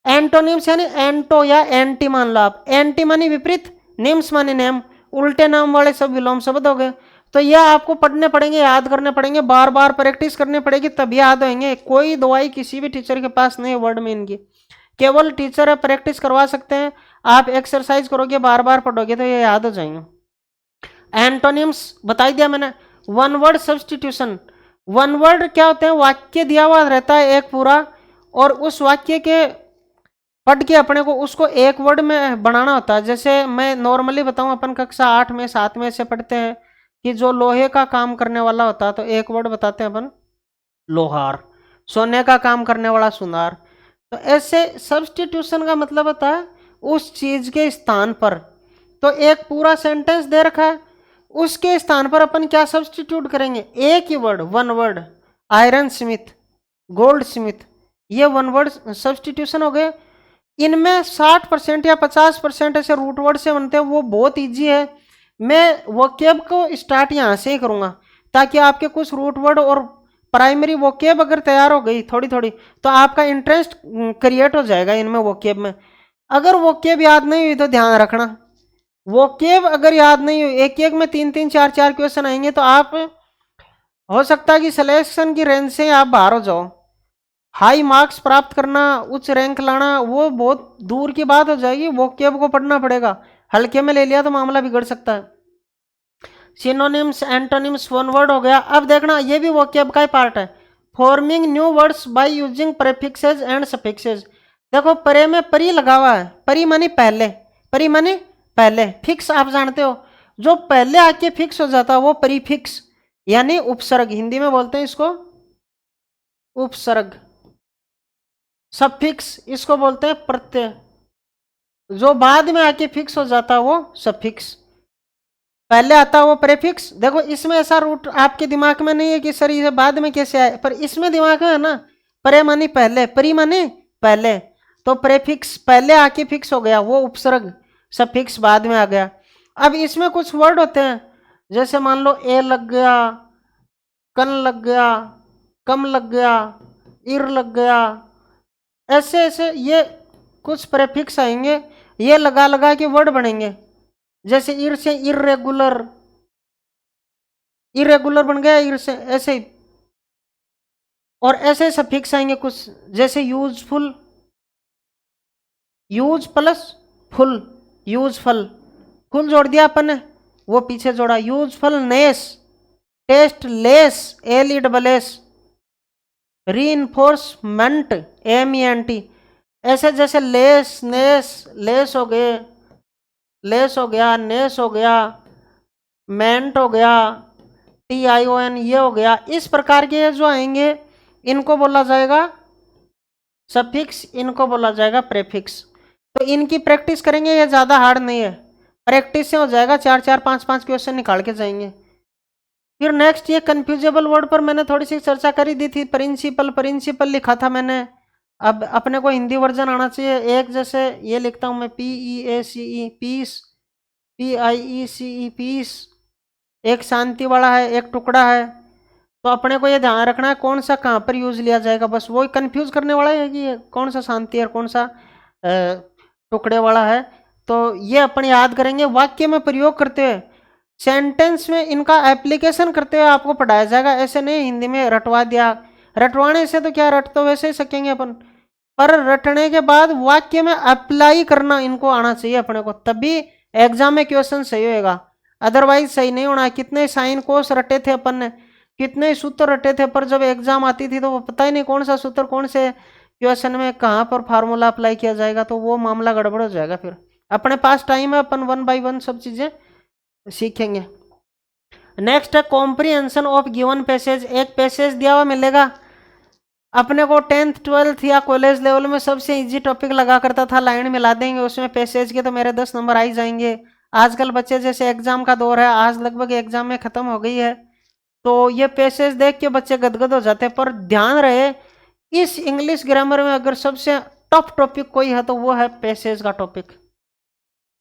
A: एंटोनिम्स यानी एंटो या एंटी मान लो आप, एंटी मानी विपरीत, निम्स मानी नेम, उल्टे नाम वाले सब विलोम शब्द हो गए। तो यह आपको पढ़ने पड़ेंगे, याद करने पड़ेंगे, बार बार प्रैक्टिस करनी पड़ेगी, तब याद होंगे। कोई दवाई किसी भी टीचर के पास नहीं है वर्ड में इनकी, केवल टीचर है प्रैक्टिस करवा सकते हैं। आप एक्सरसाइज करोगे, बार बार पढ़ोगे तो ये याद हो जाएंगे। एंटोनिम्स बता दिया मैंने। One word substitution. One word क्या होते हैं, वाक्य दिया हुआ रहता है एक पूरा, और उस वाक्य के पढ़ के अपने को उसको एक वर्ड में बनाना होता है। जैसे मैं नॉर्मली बताऊं, अपन कक्षा 8 में 7 में से पढ़ते हैं कि जो लोहे का काम करने वाला होता है तो एक वर्ड बताते हैं अपन लोहार, सोने का काम करने वाला सुनार। तो ऐसे सब्स्टिट्यूशन का मतलब होता है उस चीज के स्थान पर, तो एक पूरा सेंटेंस दे रखा है, उसके स्थान पर अपन क्या सब्स्टिट्यूट करेंगे, एक ही word, one word. Iron smith, gold smith, ये वन वर्ड सब्स्टिट्यूशन हो गए। इनमें 60% या 50% ऐसे रूट वर्ड से बनते हैं, वो बहुत इजी है। मैं वोकेब को स्टार्ट यहाँ से ही करूँगा, ताकि आपके कुछ रूट वर्ड और प्राइमरी वोकेब अगर तैयार हो गई थोड़ी थोड़ी, तो आपका इंटरेस्ट क्रिएट हो जाएगा इनमें वोकेब में। अगर वोकेब याद नहीं हुई तो ध्यान रखना, वोकेब अगर याद नहीं हुई, एक एक में 3-3 4-4 क्वेश्चन आएंगे, तो आप हो सकता है कि सिलेक्शन की रेंज से आप बाहर हो जाओ। हाई मार्क्स प्राप्त करना, उच्च रैंक लाना, वो बहुत दूर की बात हो जाएगी। वोकेब को पढ़ना पड़ेगा, हल्के में ले लिया तो मामला बिगड़ सकता है। सिनोनिम्स, एंटोनिम्स, वन वर्ड हो गया। अब देखना ये भी वोकेब का ही पार्ट है। Forming new words by using prefixes and suffixes. देखो परे में परी लगा हुआ है, परी मानी पहले, परी मानी पहले, फिक्स आप जानते हो, जो पहले आके फिक्स हो जाता है वो प्रीफिक्स यानी उपसर्ग, हिंदी में बोलते हैं इसको उपसर्ग। सफिक्स इसको बोलते हैं प्रत्यय, जो बाद में आके फिक्स हो जाता है वो सफिक्स, पहले आता है वो प्रेफिक्स। देखो इसमें ऐसा रूट आपके दिमाग में नहीं है कि सर ये बाद में कैसे आए, पर इसमें दिमाग में है ना, परे मानी पहले, परी मानी पहले, तो प्रेफिक्स पहले आके फिक्स हो गया, वो उपसर्ग, सफिक्स बाद में आ गया। अब इसमें कुछ वर्ड होते हैं, जैसे मान लो ए लग गया, कन लग गया, कम लग गया, इर लग गया, ऐसे ऐसे ये कुछ प्रेफिक्स आएंगे, ये लगा लगा के वर्ड बनेंगे। जैसे इर से इरेगुलर, इरेगुलर बन गया इर से, ऐसे ही। और ऐसे सफिक्स आएंगे कुछ, जैसे useful, use plus full, useful, full जोड़ दिया अपन ने, वो पीछे जोड़ा, यूजफुलनेस, टेस्टलेस, एल-ई-एस, रीइंफोर्समेंट, एम-ई-एन-टी, ऐसे जैसे लेस, नेस, लेस हो गए, लेस हो गया, नेस हो गया, मेंट हो गया, TION ये हो गया। इस प्रकार के जो आएंगे इनको बोला जाएगा सफिक्स, इनको बोला जाएगा प्रेफिक्स। तो इनकी प्रैक्टिस करेंगे, ये ज़्यादा हार्ड नहीं है, प्रैक्टिस से हो जाएगा, 4-4 5-5 क्वेश्चन निकाल के जाएंगे। फिर नेक्स्ट ये कन्फ्यूजेबल वर्ड पर मैंने थोड़ी सी चर्चा करी दी थी, प्रिंसिपल, प्रिंसिपल लिखा था मैंने। अब अपने को हिंदी वर्जन आना चाहिए। एक जैसे ये लिखता हूँ मैं PEACE, पीस, PIECE, पीस, एक शांति वाला है, एक टुकड़ा है, तो अपने को ये ध्यान रखना है कौन सा कहाँ पर यूज लिया जाएगा, बस वही कंफ्यूज करने वाला है कि कौन सा शांति है और कौन सा टुकड़े वाला है। तो ये अपन याद करेंगे, वाक्य में प्रयोग करते हुए, सेंटेंस में इनका एप्लीकेशन करते हुए आपको पढ़ाया जाएगा। ऐसे नहीं हिंदी में रटवा दिया, रटवाने से तो क्या, रट तो वैसे ही सकेंगे अपन, पर रटने के बाद वाक्य में अप्लाई करना इनको आना चाहिए अपने को, तभी एग्जाम में क्वेश्चन सही होएगा, अदरवाइज सही नहीं होना। कितने साइन कोस रटे थे अपन ने, कितने सूत्र रटे थे, पर जब एग्जाम आती थी तो वो पता ही नहीं कौन सा सूत्र कौन से क्वेश्चन में कहाँ पर फार्मूला अप्लाई किया जाएगा, तो वो मामला गड़बड़ हो जाएगा। फिर अपने पास टाइम है, अपन 1 by 1 सब चीज़ें सीखेंगे। नेक्स्ट है कॉम्प्रिहेंशन ऑफ गिवन पैसेज। एक पैसेज दिया हुआ मिलेगा, अपने को 10th 12th या कॉलेज लेवल में सबसे इजी टॉपिक लगा करता था, लाइन मिला देंगे उसमें पैसेज के तो मेरे 10 नंबर आ ही जाएंगे। आजकल बच्चे जैसे एग्जाम का दौर है, आज लगभग एग्जाम में खत्म हो गई है, तो ये पैसेज देख के बच्चे गदगद हो जाते हैं। पर ध्यान रहे, इस इंग्लिश ग्रामर में अगर सबसे टफ टॉपिक कोई है तो वो है पैसेज का टॉपिक।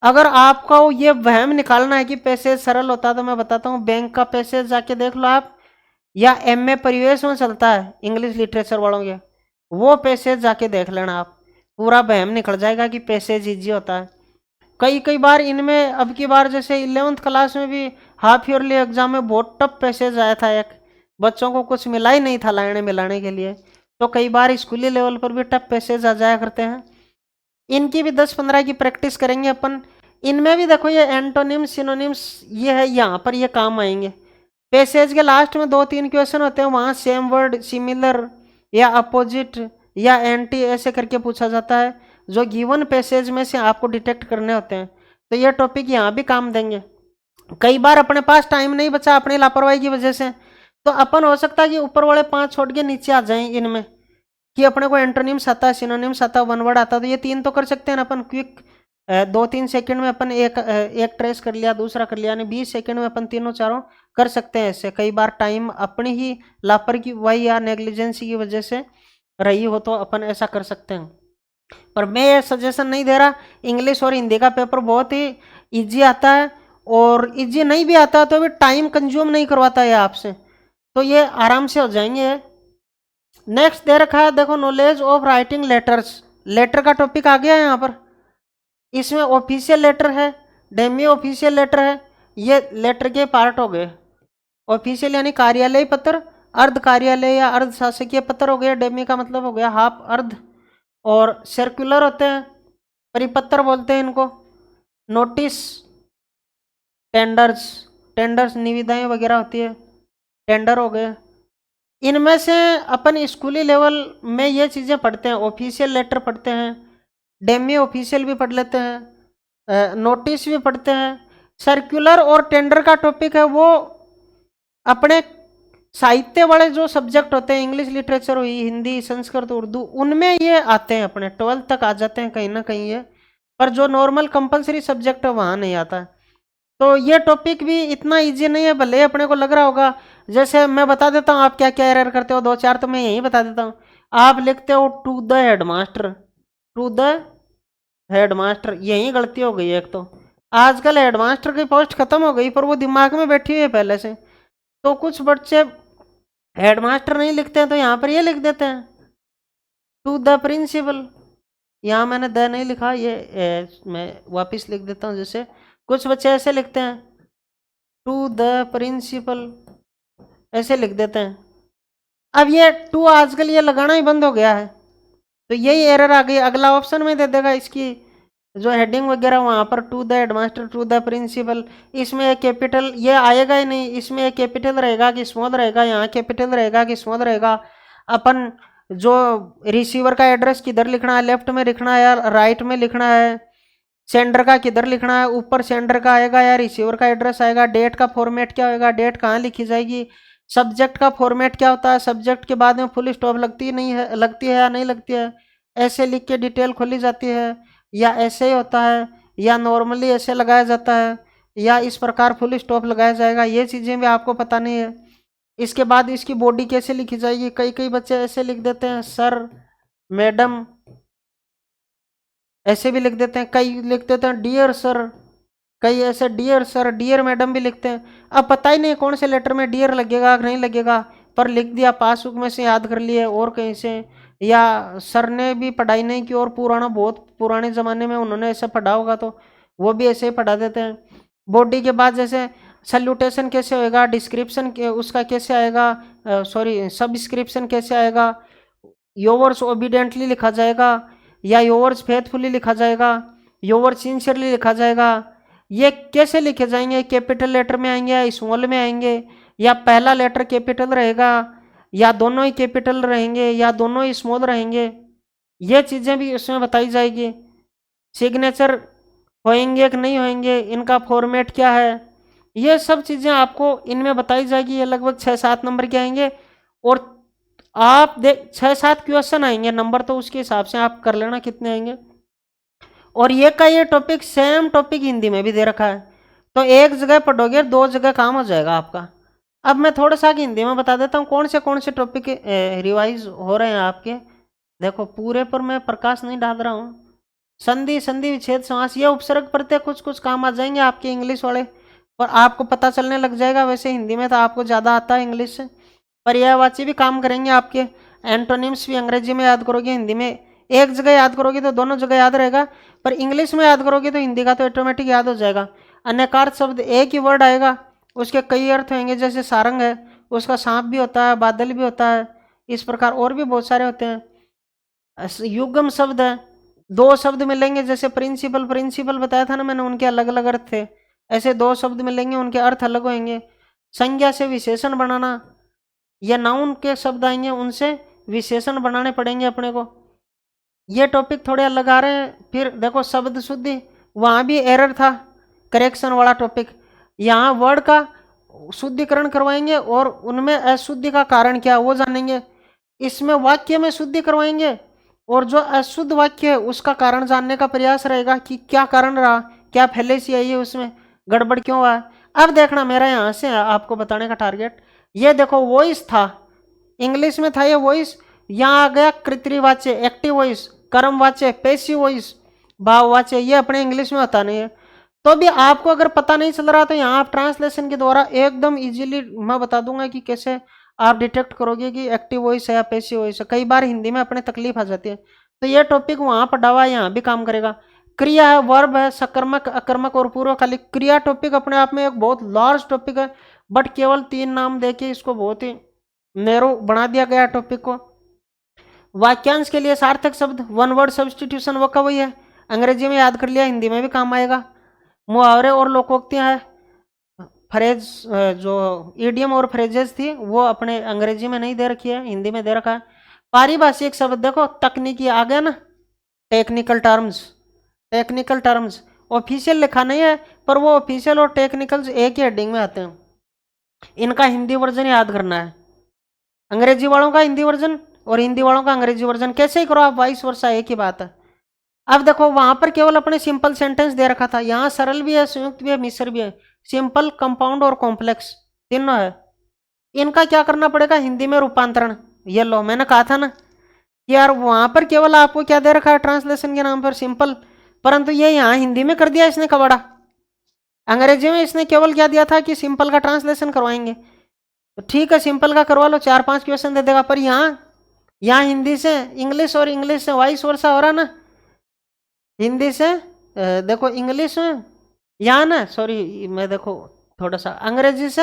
A: अगर आपको ये वहम निकालना है कि पैसेज सरल होता है तो मैं बताता हूँ, बैंक का पैसेज जाके देख लो आप, या एमए परिवेश में चलता है इंग्लिश लिटरेचर वालों के, वो पैसेज जाके देख लेना आप, पूरा वहम निकल जाएगा कि पैसेज इजी होता है। कई कई बार इनमें, अब की बार जैसे 11th क्लास में भी हाफ ईयरली एग्जाम में बहुत टफ पैसेज आया था एक, बच्चों को कुछ मिला ही नहीं था लाने मिलाने के लिए, तो कई बार स्कूली लेवल पर भी टफ पैसेज आ जाया करते हैं। इनकी भी 10-15 की प्रैक्टिस करेंगे अपन। इनमें भी देखो ये एंटोनिम्स सिनोनिम्स ये है, यहाँ पर ये काम आएंगे। पैसेज के लास्ट में 2-3 क्वेश्चन होते हैं, वहाँ सेम वर्ड, सिमिलर या अपोजिट या एंटी ऐसे करके पूछा जाता है, जो गिवन पैसेज में से आपको डिटेक्ट करने होते हैं। तो ये टॉपिक यहाँ भी काम देंगे। कई बार अपने पास टाइम नहीं बचा अपनी लापरवाही की वजह से, तो अपन हो सकता है कि ऊपर वाले 5 छोड़ के नीचे आ जाएं इनमें, कि अपने को एंटोनिम्स आता है, सिनोनिम्स आता है, वन वर्ड आता है, तो ये 3 तो कर सकते हैं ना अपन क्विक, 2-3 सेकंड में अपन एक ट्रेस कर लिया, दूसरा कर लिया, यानी 20 सेकंड में अपन तीनों चारों कर सकते हैं। ऐसे कई बार टाइम अपनी ही लापरवाही या नेग्लिजेंसी की वजह से रही हो तो अपन ऐसा कर सकते हैं। पर मैं ये सजेशन नहीं दे रहा, इंग्लिश और हिंदी का पेपर बहुत ही ईजी आता है, और ईजी नहीं भी आता तो भी टाइम कंज्यूम नहीं करवाता है आपसे, तो ये आराम से हो जाएंगे। नेक्स्ट दे रखा है देखो, knowledge of writing letters, letter का टॉपिक आ गया है यहाँ पर। इसमें ऑफिशियल लेटर है, डेमी ऑफिशियल लेटर है, ये लेटर के पार्ट हो गए। ऑफिशियल यानी कार्यालय पत्र, अर्ध कार्यालय या अर्ध शासकीय पत्र हो गया, डेमी का मतलब हो गया हाफ, अर्ध। और सर्कुलर होते हैं, परिपत्र बोलते हैं इनको, नोटिस, टेंडर्स, टेंडर्स निविदाएं वगैरह होती है, टेंडर हो गए। इनमें से अपन स्कूली लेवल में ये चीज़ें पढ़ते हैं, ऑफिशियल लेटर पढ़ते हैं, डेमी ऑफिशियल भी पढ़ लेते हैं, नोटिस भी पढ़ते हैं। सर्कुलर और टेंडर का टॉपिक है वो अपने साहित्य वाले जो सब्जेक्ट होते हैं, इंग्लिश लिटरेचर हुई, हिंदी, संस्कृत, उर्दू, उनमें ये आते हैं, अपने 12th तक आ जाते हैं कहीं ना कहीं ये, पर जो नॉर्मल कंपलसरी सब्जेक्ट है वहाँ नहीं आता। तो ये टॉपिक भी इतना इजी नहीं है, भले अपने को लग रहा होगा। जैसे मैं बता देता हूँ आप क्या क्या एरर करते हो, 2-4 तो मैं यही बता देता हूँ। आप लिखते हो to the headmaster, to the headmaster, यही गलती हो गई है एक तो। आजकल हेडमास्टर की पोस्ट खत्म हो गई, पर वो दिमाग में बैठी हुई है पहले से, तो कुछ बच्चे हेडमास्टर नहीं लिखते हैं तो यहाँ पर ये लिख देते हैं टू द प्रिंसिपल। यहाँ मैंने द नहीं लिखा, ये मैं वापस लिख देता हूँ। जैसे कुछ बच्चे ऐसे लिखते हैं टू द प्रिंसिपल, ऐसे लिख देते हैं। अब ये टू आजकल ये लगाना ही बंद हो गया है, तो यही एरर आ गई। अगला ऑप्शन में दे देगा इसकी जो हेडिंग वगैरह, वहाँ पर to the headmaster, to the principal, इसमें एक कैपिटल ये आएगा ही नहीं, इसमें एक कैपिटल रहेगा कि स्मॉल रहेगा, यहाँ कैपिटल रहेगा कि स्मॉल रहेगा। अपन जो रिसीवर का एड्रेस किधर लिखना है, लेफ्ट में लिखना है या राइट में लिखना है, सेंडर का किधर लिखना है, ऊपर सेंडर का आएगा या रिसीवर का एड्रेस आएगा, डेट का फॉर्मेट क्या होगा, डेट कहाँ लिखी जाएगी, सब्जेक्ट का फॉर्मेट क्या होता है, सब्जेक्ट के बाद में फुल स्टॉप लगती नहीं है, लगती है या नहीं लगती है, ऐसे लिख के डिटेल खोली जाती है, या ऐसे ही होता है, या नॉर्मली ऐसे लगाया जाता है, या इस प्रकार फुल स्टॉप लगाया जाएगा, ये चीज़ें भी आपको पता नहीं है। इसके बाद इसकी बॉडी कैसे लिखी जाएगी, कई कई बच्चे ऐसे लिख देते हैं सर, मैडम, ऐसे भी लिख देते हैं, कई लिख देते हैं डियर सर, कई ऐसे डियर सर, डियर मैडम भी लिखते हैं। अब पता ही नहीं कौन से लेटर में डियर लगेगा नहीं लगेगा, पर लिख दिया, पासबुक में से याद कर लिए और कहीं से, या सर ने भी पढ़ाई नहीं की और पुराना, बहुत पुराने ज़माने में उन्होंने ऐसा पढ़ा होगा तो वो भी ऐसे ही पढ़ा देते हैं। बॉडी के बाद जैसे सल्यूटेशन कैसे होएगा, डिस्क्रिप्शन उसका कैसे आएगा, सॉरी सबस्क्रिप्शन कैसे आएगा, योवर्स ओबीडेंटली लिखा जाएगा या योवर्स फेथफुली लिखा जाएगा, योवर्स सिंसियरली लिखा जाएगा, ये कैसे लिखे जाएंगे, कैपिटल लेटर में आएंगे या स्मॉल में आएंगे, या पहला लेटर कैपिटल रहेगा या दोनों ही कैपिटल रहेंगे या दोनों ही स्मॉल रहेंगे, ये चीज़ें भी इसमें बताई जाएगी। सिग्नेचर होएंगे कि नहीं होएंगे, इनका फॉर्मेट क्या है, ये सब चीज़ें आपको इनमें बताई जाएगी। ये लगभग 6-7 नंबर के आएंगे और आप देख 6-7 क्वेश्चन आएंगे, नंबर तो उसके हिसाब से आप कर लेना कितने आएंगे। और ये का ये टॉपिक सेम टॉपिक हिंदी में भी दे रखा है, तो एक जगह पढ़ोगे 2 जगह काम हो जाएगा आपका। अब मैं थोड़ा सा हिंदी में बता देता हूँ कौन से टॉपिक रिवाइज हो रहे हैं आपके। देखो पूरे पर मैं प्रकाश नहीं डाल रहा हूँ। संधि, संधि विच्छेद, समास, ये उपसर्ग प्रत्यय कुछ कुछ काम आ जाएंगे आपके इंग्लिश वाले, और आपको पता चलने लग जाएगा। वैसे हिंदी में तो आपको ज़्यादा आता है इंग्लिश से। पर्यायवाची भी काम करेंगे आपके, एंटोनिम्स भी अंग्रेजी में याद करोगे, हिंदी में एक जगह याद करोगे तो दोनों जगह याद रहेगा, पर इंग्लिश में याद करोगे तो हिंदी का तो ऑटोमेटिक याद हो जाएगा। अनेकार्थ शब्द एक ही वर्ड आएगा, उसके कई अर्थ होंगे, जैसे सारंग है उसका सांप भी होता है, बादल भी होता है, इस प्रकार और भी बहुत सारे होते हैं। युग्म शब्द है, 2 शब्द मिलेंगे, जैसे प्रिंसिपल, प्रिंसिपल बताया था ना मैंने, उनके अलग अलग अर्थ थे, ऐसे 2 शब्द मिलेंगे उनके अर्थ अलग होंगे। संज्ञा से विशेषण बनाना, या नाउन के शब्द आएंगे उनसे विशेषण बनाने पड़ेंगे अपने को। ये टॉपिक थोड़े अलग आ रहे हैं। फिर देखो शब्द शुद्धि, वहाँ भी एरर था, करेक्शन वाला टॉपिक। यहाँ वर्ड का शुद्धिकरण करवाएंगे और उनमें अशुद्धि का कारण क्या वो जानेंगे। इसमें वाक्य में शुद्धि करवाएंगे और जो अशुद्ध वाक्य है उसका कारण जानने का प्रयास रहेगा कि क्या कारण रहा, क्या फैलेसी आई है उसमें, गड़बड़ क्यों हुआ है। अब देखना मेरा यहाँ से आपको बताने का टारगेट, ये देखो वॉइस था, इंग्लिश में था ये वॉइस, यहाँ आ गया कृतवाच्य, एक्टिव वॉइस, कर्मवाच्य, पैसिव वॉइस, भाववाच्य, ये अपने इंग्लिश में होता नहीं है। तो भी आपको अगर पता नहीं चल रहा तो यहाँ आप ट्रांसलेशन के द्वारा एकदम इजीली मैं बता दूंगा कि कैसे आप डिटेक्ट करोगे कि एक्टिव वॉइस है या पैसिव वॉइस है। कई बार हिंदी में अपने तकलीफ आ जाती है, तो ये टॉपिक वहाँ पढ़ा हुआ है, यहाँ भी काम करेगा। क्रिया है, वर्ब है, सकर्मक, अकर्मक और पूर्वकालिक क्रिया टॉपिक अपने आप में एक बहुत लार्ज टॉपिक है, बट केवल 3 नाम देके इसको बहुत ही नैरो बना दिया गया टॉपिक को। वाक्यांश के लिए सार्थक शब्द, वन वर्ड सब्सटीट्यूशन, वो का वही है, अंग्रेजी में याद कर लिया, हिंदी में भी काम आएगा। मुहावरे और लोकोक्तियां है, फ्रेज, जो ईडियम और फ्रेजेस थी वो अपने अंग्रेजी में नहीं दे रखी है, हिंदी में दे रखा है। पारिभाषिक शब्द देखो, तकनीकी आ गया ना, technical terms, technical terms official लिखा नहीं है, पर वो ऑफिशियल और टेक्निकल्स एक ही हेडिंग में आते हैं। इनका हिंदी वर्जन याद करना है, अंग्रेजी वालों का हिंदी वर्जन और हिंदी वालों का अंग्रेजी वर्जन, कैसे ही करो आप, वाइस वर्सा एक ही बात है। अब देखो वहां पर केवल अपने सिंपल सेंटेंस दे रखा था, यहाँ सरल भी है, संयुक्त भी है, मिश्र भी है, सिंपल, कंपाउंड और कॉम्प्लेक्स तीनों है। इनका क्या करना पड़ेगा, हिंदी में रूपांतरण। ये लो मैंने कहा था ना कि यार वहां पर केवल आपको क्या दे रखा है ट्रांसलेशन के नाम पर सिंपल, परंतु ये यहाँ हिंदी में कर दिया इसने कबाड़ा। अंग्रेजी में इसने केवल क्या दिया था कि सिंपल का ट्रांसलेशन करवाएंगे, तो ठीक है सिंपल का करवा लो, 4-5 क्वेश्चन दे देगा, पर यहाँ हिंदी से इंग्लिश और इंग्लिश से वाइस वर्सा हो रहा ना, हिंदी से देखो इंग्लिश में, यहाँ ना सॉरी मैं देखो थोड़ा सा अंग्रेजी से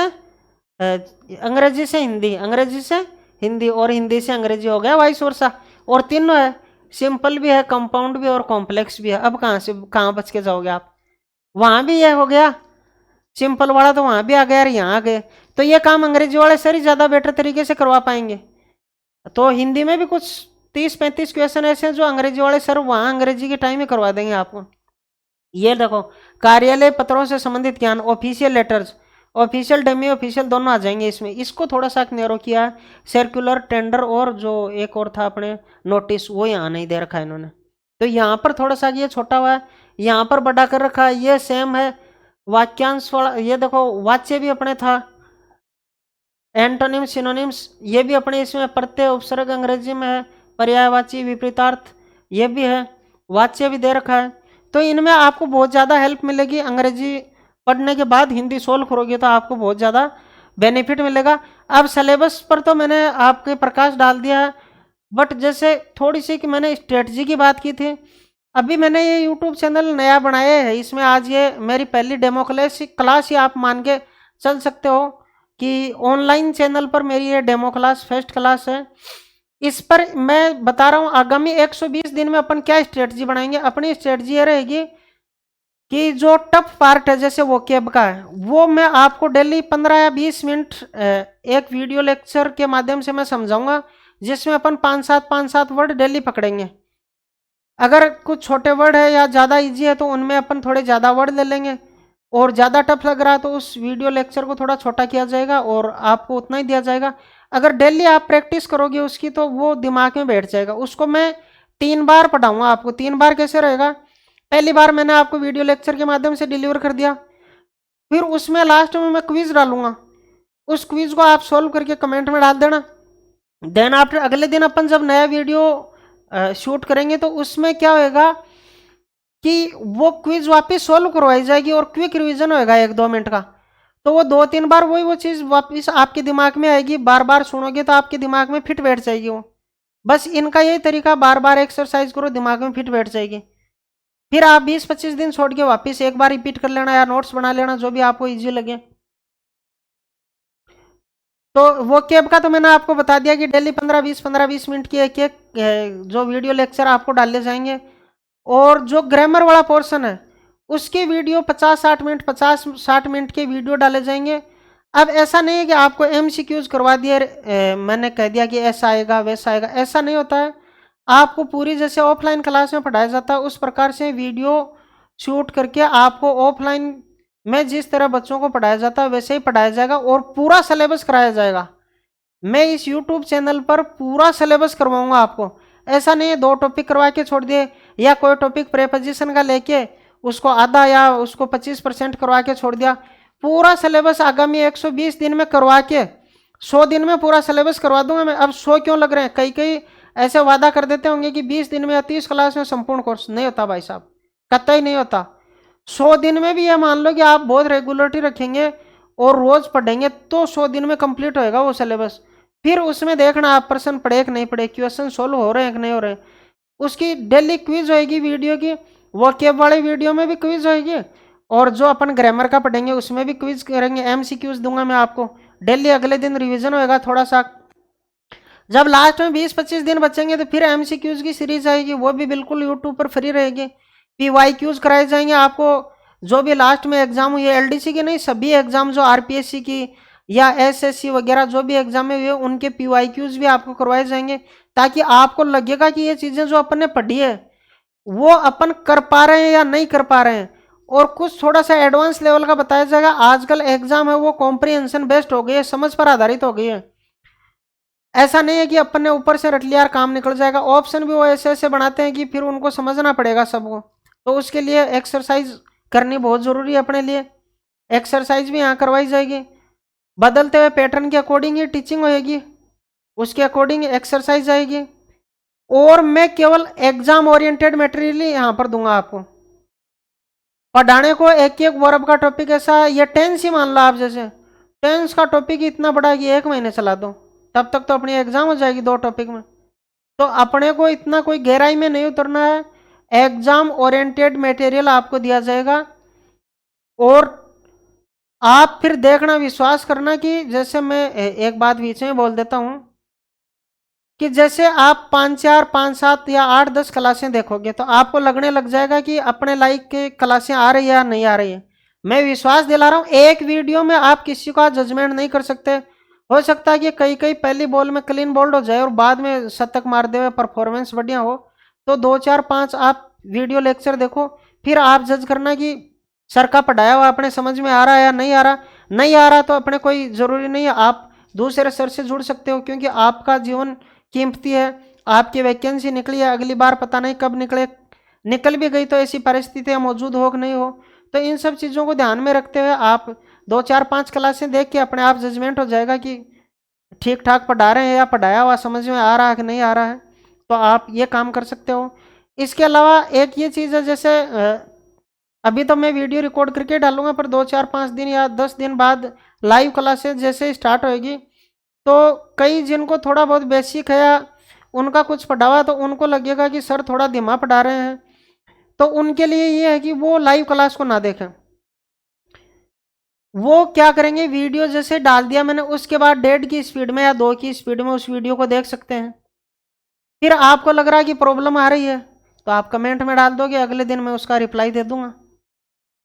A: हिंदी, अंग्रेजी से हिंदी और हिंदी से अंग्रेजी हो गया वाइस वर्सा, और तीनों है, सिंपल भी है, कंपाउंड भी और कॉम्प्लेक्स भी है। अब कहाँ बच के जाओगे आप, वहाँ भी यह हो गया सिंपल वाला, तो वहाँ भी आ गया और यहाँ आ गए, तो ये काम अंग्रेजी वाले सर ही ज़्यादा बेटर तरीके से करवा पाएंगे। तो हिंदी में भी कुछ 30-35 क्वेश्चन ऐसे हैं जो अंग्रेजी वाले सर वहाँ अंग्रेजी के टाइम में करवा देंगे आपको। ये देखो कार्यालय पत्रों से संबंधित ज्ञान, official letters, official Demi official दोनों आ जाएंगे इसमें, इसको थोड़ा सा नैरो किया है। सर्कुलर, टेंडर और जो एक और था अपने नोटिस, वो यहाँ नहीं दे रखा है इन्होंने, तो यहाँ पर थोड़ा सा ये छोटा हुआ है, यहाँ पर बड़ा कर रखा है। ये सेम है वाक्यांश वाला, ये देखो वाच्य भी अपने था, एंटोनिम्स, सिनोनिम्स ये भी अपने इसमें, प्रत्यय, उपसर्ग अंग्रेजी में है, पर्यायवाची, विपरीतार्थ ये भी है, वाच्य भी दे रखा है। तो इनमें आपको बहुत ज़्यादा हेल्प मिलेगी, अंग्रेजी पढ़ने के बाद हिंदी सोल्व करोगे तो आपको बहुत ज़्यादा बेनिफिट मिलेगा। अब सिलेबस पर तो मैंने आपके प्रकाश डाल दिया है, बट जैसे थोड़ी सी कि मैंने स्ट्रेटजी की बात की थी, अभी मैंने ये यूट्यूब चैनल नया बनाया है, इसमें आज ये मेरी पहली डेमो क्लास ही आप मान के चल सकते हो कि ऑनलाइन चैनल पर मेरी ये डेमो क्लास फर्स्ट क्लास है। इस पर मैं बता रहा हूँ आगामी 120 दिन में अपन क्या स्ट्रेटजी बनाएंगे। अपनी स्ट्रेटजी ये रहेगी कि जो टफ पार्ट है जैसे वोकैब का है, वो मैं आपको डेली 15 या 20 मिनट एक वीडियो लेक्चर के माध्यम से मैं समझाऊंगा, जिसमें अपन 5-7 वर्ड डेली पकड़ेंगे। अगर कुछ छोटे वर्ड है या ज़्यादा इजी है तो उनमें अपन थोड़े ज़्यादा वर्ड ले लेंगे, और ज़्यादा टफ लग रहा है तो उस वीडियो लेक्चर को थोड़ा छोटा किया जाएगा और आपको उतना ही दिया जाएगा। अगर डेली आप प्रैक्टिस करोगे उसकी तो वो दिमाग में बैठ जाएगा। उसको मैं 3 बार पढ़ाऊंगा आपको। 3 बार कैसे रहेगा? पहली बार मैंने आपको वीडियो लेक्चर के माध्यम से डिलीवर कर दिया, फिर उसमें लास्ट में मैं क्विज डालूंगा, उस क्विज को आप सॉल्व करके कमेंट में डाल देना। देन आफ्टर अगले दिन अपन जब नया वीडियो शूट करेंगे तो उसमें क्या होएगा कि वो क्विज वापस सॉल्व करवाई जाएगी और क्विक रिवीजन होएगा 1-2 मिनट का। तो वो 2-3 बार वही वो चीज़ वापस आपके दिमाग में आएगी, बार बार सुनोगे तो आपके दिमाग में फिट बैठ जाएगी वो। बस इनका यही तरीका, बार बार एक्सरसाइज करो, दिमाग में फिट बैठ जाएगी। फिर आप 20-25 दिन छोड़ के वापस एक बार रिपीट कर लेना या नोट्स बना लेना, जो भी आपको ईजी लगे। तो वो कैब का तो मैंने आपको बता दिया कि डेली 15-20 मिनट की एक एक जो वीडियो लेक्चर आपको डाले जाएंगे। और जो ग्रामर वाला पोर्शन है उसके वीडियो 50-60 मिनट 50-60 मिनट के वीडियो डाले जाएंगे। अब ऐसा नहीं है कि आपको MCQs करवा दिए, मैंने कह दिया कि ऐसा आएगा वैसा आएगा, ऐसा नहीं होता है। आपको पूरी जैसे ऑफलाइन क्लास में पढ़ाया जाता है उस प्रकार से वीडियो शूट करके आपको ऑफलाइन में जिस तरह बच्चों को पढ़ाया जाता है वैसे ही पढ़ाया जाएगा और पूरा सिलेबस कराया जाएगा। मैं इस YouTube चैनल पर पूरा सिलेबस करवाऊंगा आपको। ऐसा नहीं है 2 टॉपिक करवा के छोड़ दिए या कोई टॉपिक प्रेपोजिशन का लेके उसको आधा या उसको 25% करवा के छोड़ दिया। पूरा सिलेबस आगामी 120 दिन में करवा के 100 दिन में पूरा सिलेबस करवा दूंगा मैं। अब 100 क्यों लग रहे हैं? कई कई ऐसे वादा कर देते होंगे कि 20 दिन में या 30 क्लास में संपूर्ण कोर्स। नहीं होता भाई साहब, कतई नहीं होता। 100 दिन में भी ये मान लो कि आप बहुत रेगुलरिटी रखेंगे और रोज पढ़ेंगे तो 100 दिन में कंप्लीट होएगा वो सिलेबस। फिर उसमें देखना आप प्रश्न पढ़े कि नहीं पढ़े, क्वेश्चन सोल्व हो रहे हैं कि नहीं हो रहे। उसकी डेली क्विज होएगी वीडियो की, वो कैब वाले वीडियो में भी क्विज होएगी और जो अपन ग्रामर का पढ़ेंगे उसमें भी क्विज करेंगे। MCQs दूंगा मैं आपको डेली, अगले दिन रिवीजन होएगा थोड़ा सा। जब लास्ट में 20-25 दिन बचेंगे तो फिर MCQs की सीरीज आएगी, वो भी बिल्कुल यूट्यूब पर फ्री रहेगी। PYQs कराए जाएंगे आपको, जो भी लास्ट में एग्जाम हुई है LDC की नहीं, सभी एग्जाम जो RPSC की या SSC वगैरह जो भी एग्जाम हुए उनके PYQs भी आपको करवाए जाएंगे, ताकि आपको लगेगा कि ये चीज़ें जो अपन ने पढ़ी है वो अपन कर पा रहे हैं या नहीं कर पा रहे हैं। और कुछ थोड़ा सा एडवांस लेवल का बताया जाएगा। आजकल एग्जाम है वो कॉम्प्रिहेंशन बेस्ड हो गई है, समझ पर आधारित हो गई है। ऐसा नहीं है कि अपन ने ऊपर से रट लिया और काम निकल जाएगा। ऑप्शन भी वो ऐसे ऐसे बनाते हैं कि फिर उनको समझना पड़ेगा सबको। तो उसके लिए एक्सरसाइज करनी बहुत ज़रूरी है अपने लिए। एक्सरसाइज भी यहाँ करवाई जाएगी, बदलते हुए पैटर्न के अकॉर्डिंग ही टीचिंग होएगी, उसके अकॉर्डिंग एक्सरसाइज आएगी। और मैं केवल एग्जाम ओरिएंटेड मटेरियल ही यहाँ पर दूंगा आपको। पढ़ाने को एक एक वर्ब का टॉपिक ऐसा, ये टेंस ही मान लो आप, जैसे टेंस का टॉपिक इतना बड़ा कि 1 महीने चला दो, तब तक तो अपनी एग्जाम हो जाएगी 2 टॉपिक में। तो अपने को इतना कोई गहराई में नहीं उतरना है, एग्जाम ओरिएंटेड मटेरियल आपको दिया जाएगा। और आप फिर देखना, विश्वास करना कि जैसे मैं एक बात बीच में बोल देता हूँ कि जैसे आप 5-4, 5-7 या 8-10 क्लासें देखोगे तो आपको लगने लग जाएगा कि अपने लाइक के क्लासें आ रही है या नहीं आ रही है। मैं विश्वास दिला रहा हूँ, एक वीडियो में आप किसी का जजमेंट नहीं कर सकते। हो सकता है कि कई पहली बॉल में क्लीन बोल्ड हो जाए और बाद में शतक मार दे, परफॉर्मेंस बढ़िया हो। तो 2, 4, 5 आप वीडियो लेक्चर देखो, फिर आप जज करना कि सर का पढ़ाया हुआ अपने समझ में आ रहा है या नहीं आ रहा। नहीं आ रहा तो अपने कोई ज़रूरी नहीं है, आप दूसरे सर से जुड़ सकते हो, क्योंकि आपका जीवन कीमती है। आपकी वैकेंसी निकली है, अगली बार पता नहीं कब निकल भी गई तो ऐसी परिस्थितियाँ मौजूद हो कि नहीं हो। तो इन सब चीज़ों को ध्यान में रखते हुए आप 2, 4, 5 क्लासें देख के अपने आप जजमेंट हो जाएगा कि ठीक ठाक पढ़ा रहे हैं या पढ़ाया हुआ समझ में आ रहा है कि नहीं आ रहा है। तो आप ये काम कर सकते हो। इसके अलावा एक ये चीज़ है, जैसे अभी तो मैं वीडियो रिकॉर्ड करके डालूंगा, पर 2, 4, 5 दिन या 10 दिन बाद लाइव क्लासेस जैसे स्टार्ट होएगी तो कई जिनको थोड़ा बहुत बेसिक है या उनका कुछ पढ़ा हुआ तो उनको लगेगा कि सर थोड़ा धीमा पढ़ा रहे हैं, तो उनके लिए ये है कि वो लाइव क्लास को ना देखें। वो क्या करेंगे, वीडियो जैसे डाल दिया मैंने उसके बाद 1.5 की स्पीड में या 2 की स्पीड में उस वीडियो को देख सकते हैं। फिर आपको लग रहा है कि प्रॉब्लम आ रही है तो आप कमेंट में डाल दोगे, अगले दिन मैं उसका रिप्लाई दे दूंगा।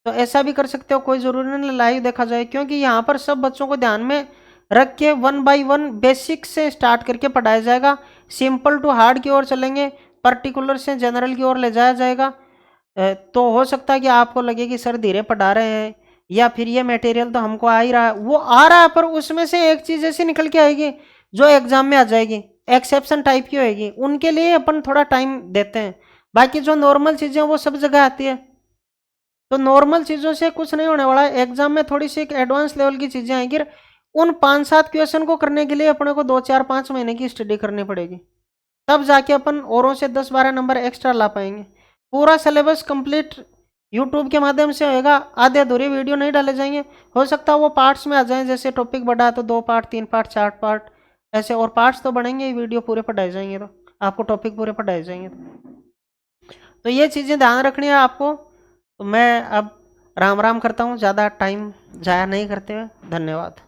A: तो ऐसा भी कर सकते हो, कोई ज़रूरी नहीं लाइव देखा जाए, क्योंकि यहाँ पर सब बच्चों को ध्यान में रख के 1 बाय 1 बेसिक से स्टार्ट करके पढ़ाया जाएगा। सिंपल टू हार्ड की ओर चलेंगे, पर्टिकुलर से जनरल की ओर ले जाया जाएगा। तो हो सकता है कि आपको लगे कि सर धीरे पढ़ा रहे हैं या फिर ये मटेरियल तो हमको आ ही रहा है, वो आ रहा है, पर उसमें से एक चीज़ ऐसी निकल के आएगी जो एग्जाम में आ जाएगी, एक्सेप्शन टाइप की होएगी, उनके लिए अपन थोड़ा टाइम देते हैं। बाकी जो नॉर्मल चीज़ें वो सब जगह आती है, तो नॉर्मल चीज़ों से कुछ नहीं होने वाला है। एग्जाम में थोड़ी सी एक एडवांस लेवल की चीज़ें आएंगी। उन 5-7 क्वेश्चन को करने के लिए अपने को 2-4-5 महीने की स्टडी करनी पड़ेगी, तब जाके अपन औरों से 10-12 नंबर एक्स्ट्रा ला पाएंगे। पूरा सिलेबस कंप्लीट यूट्यूब के माध्यम से होएगा, आधे अधूरे वीडियो नहीं डाले जाएंगे। हो सकता है वो पार्ट्स में आ जाएं, जैसे टॉपिक बढ़ा है तो 2 पार्ट, 3 पार्ट, 4 पार्ट ऐसे, और पार्ट्स तो बढ़ेंगे ही, वीडियो पूरे पढ़ाए जाएंगे तो आपको टॉपिक पूरे पढ़ाए जाएंगे। तो ये चीज़ें ध्यान रखनी है आपको। तो मैं अब राम राम करता हूँ, ज़्यादा टाइम जाया नहीं करते हुए। धन्यवाद।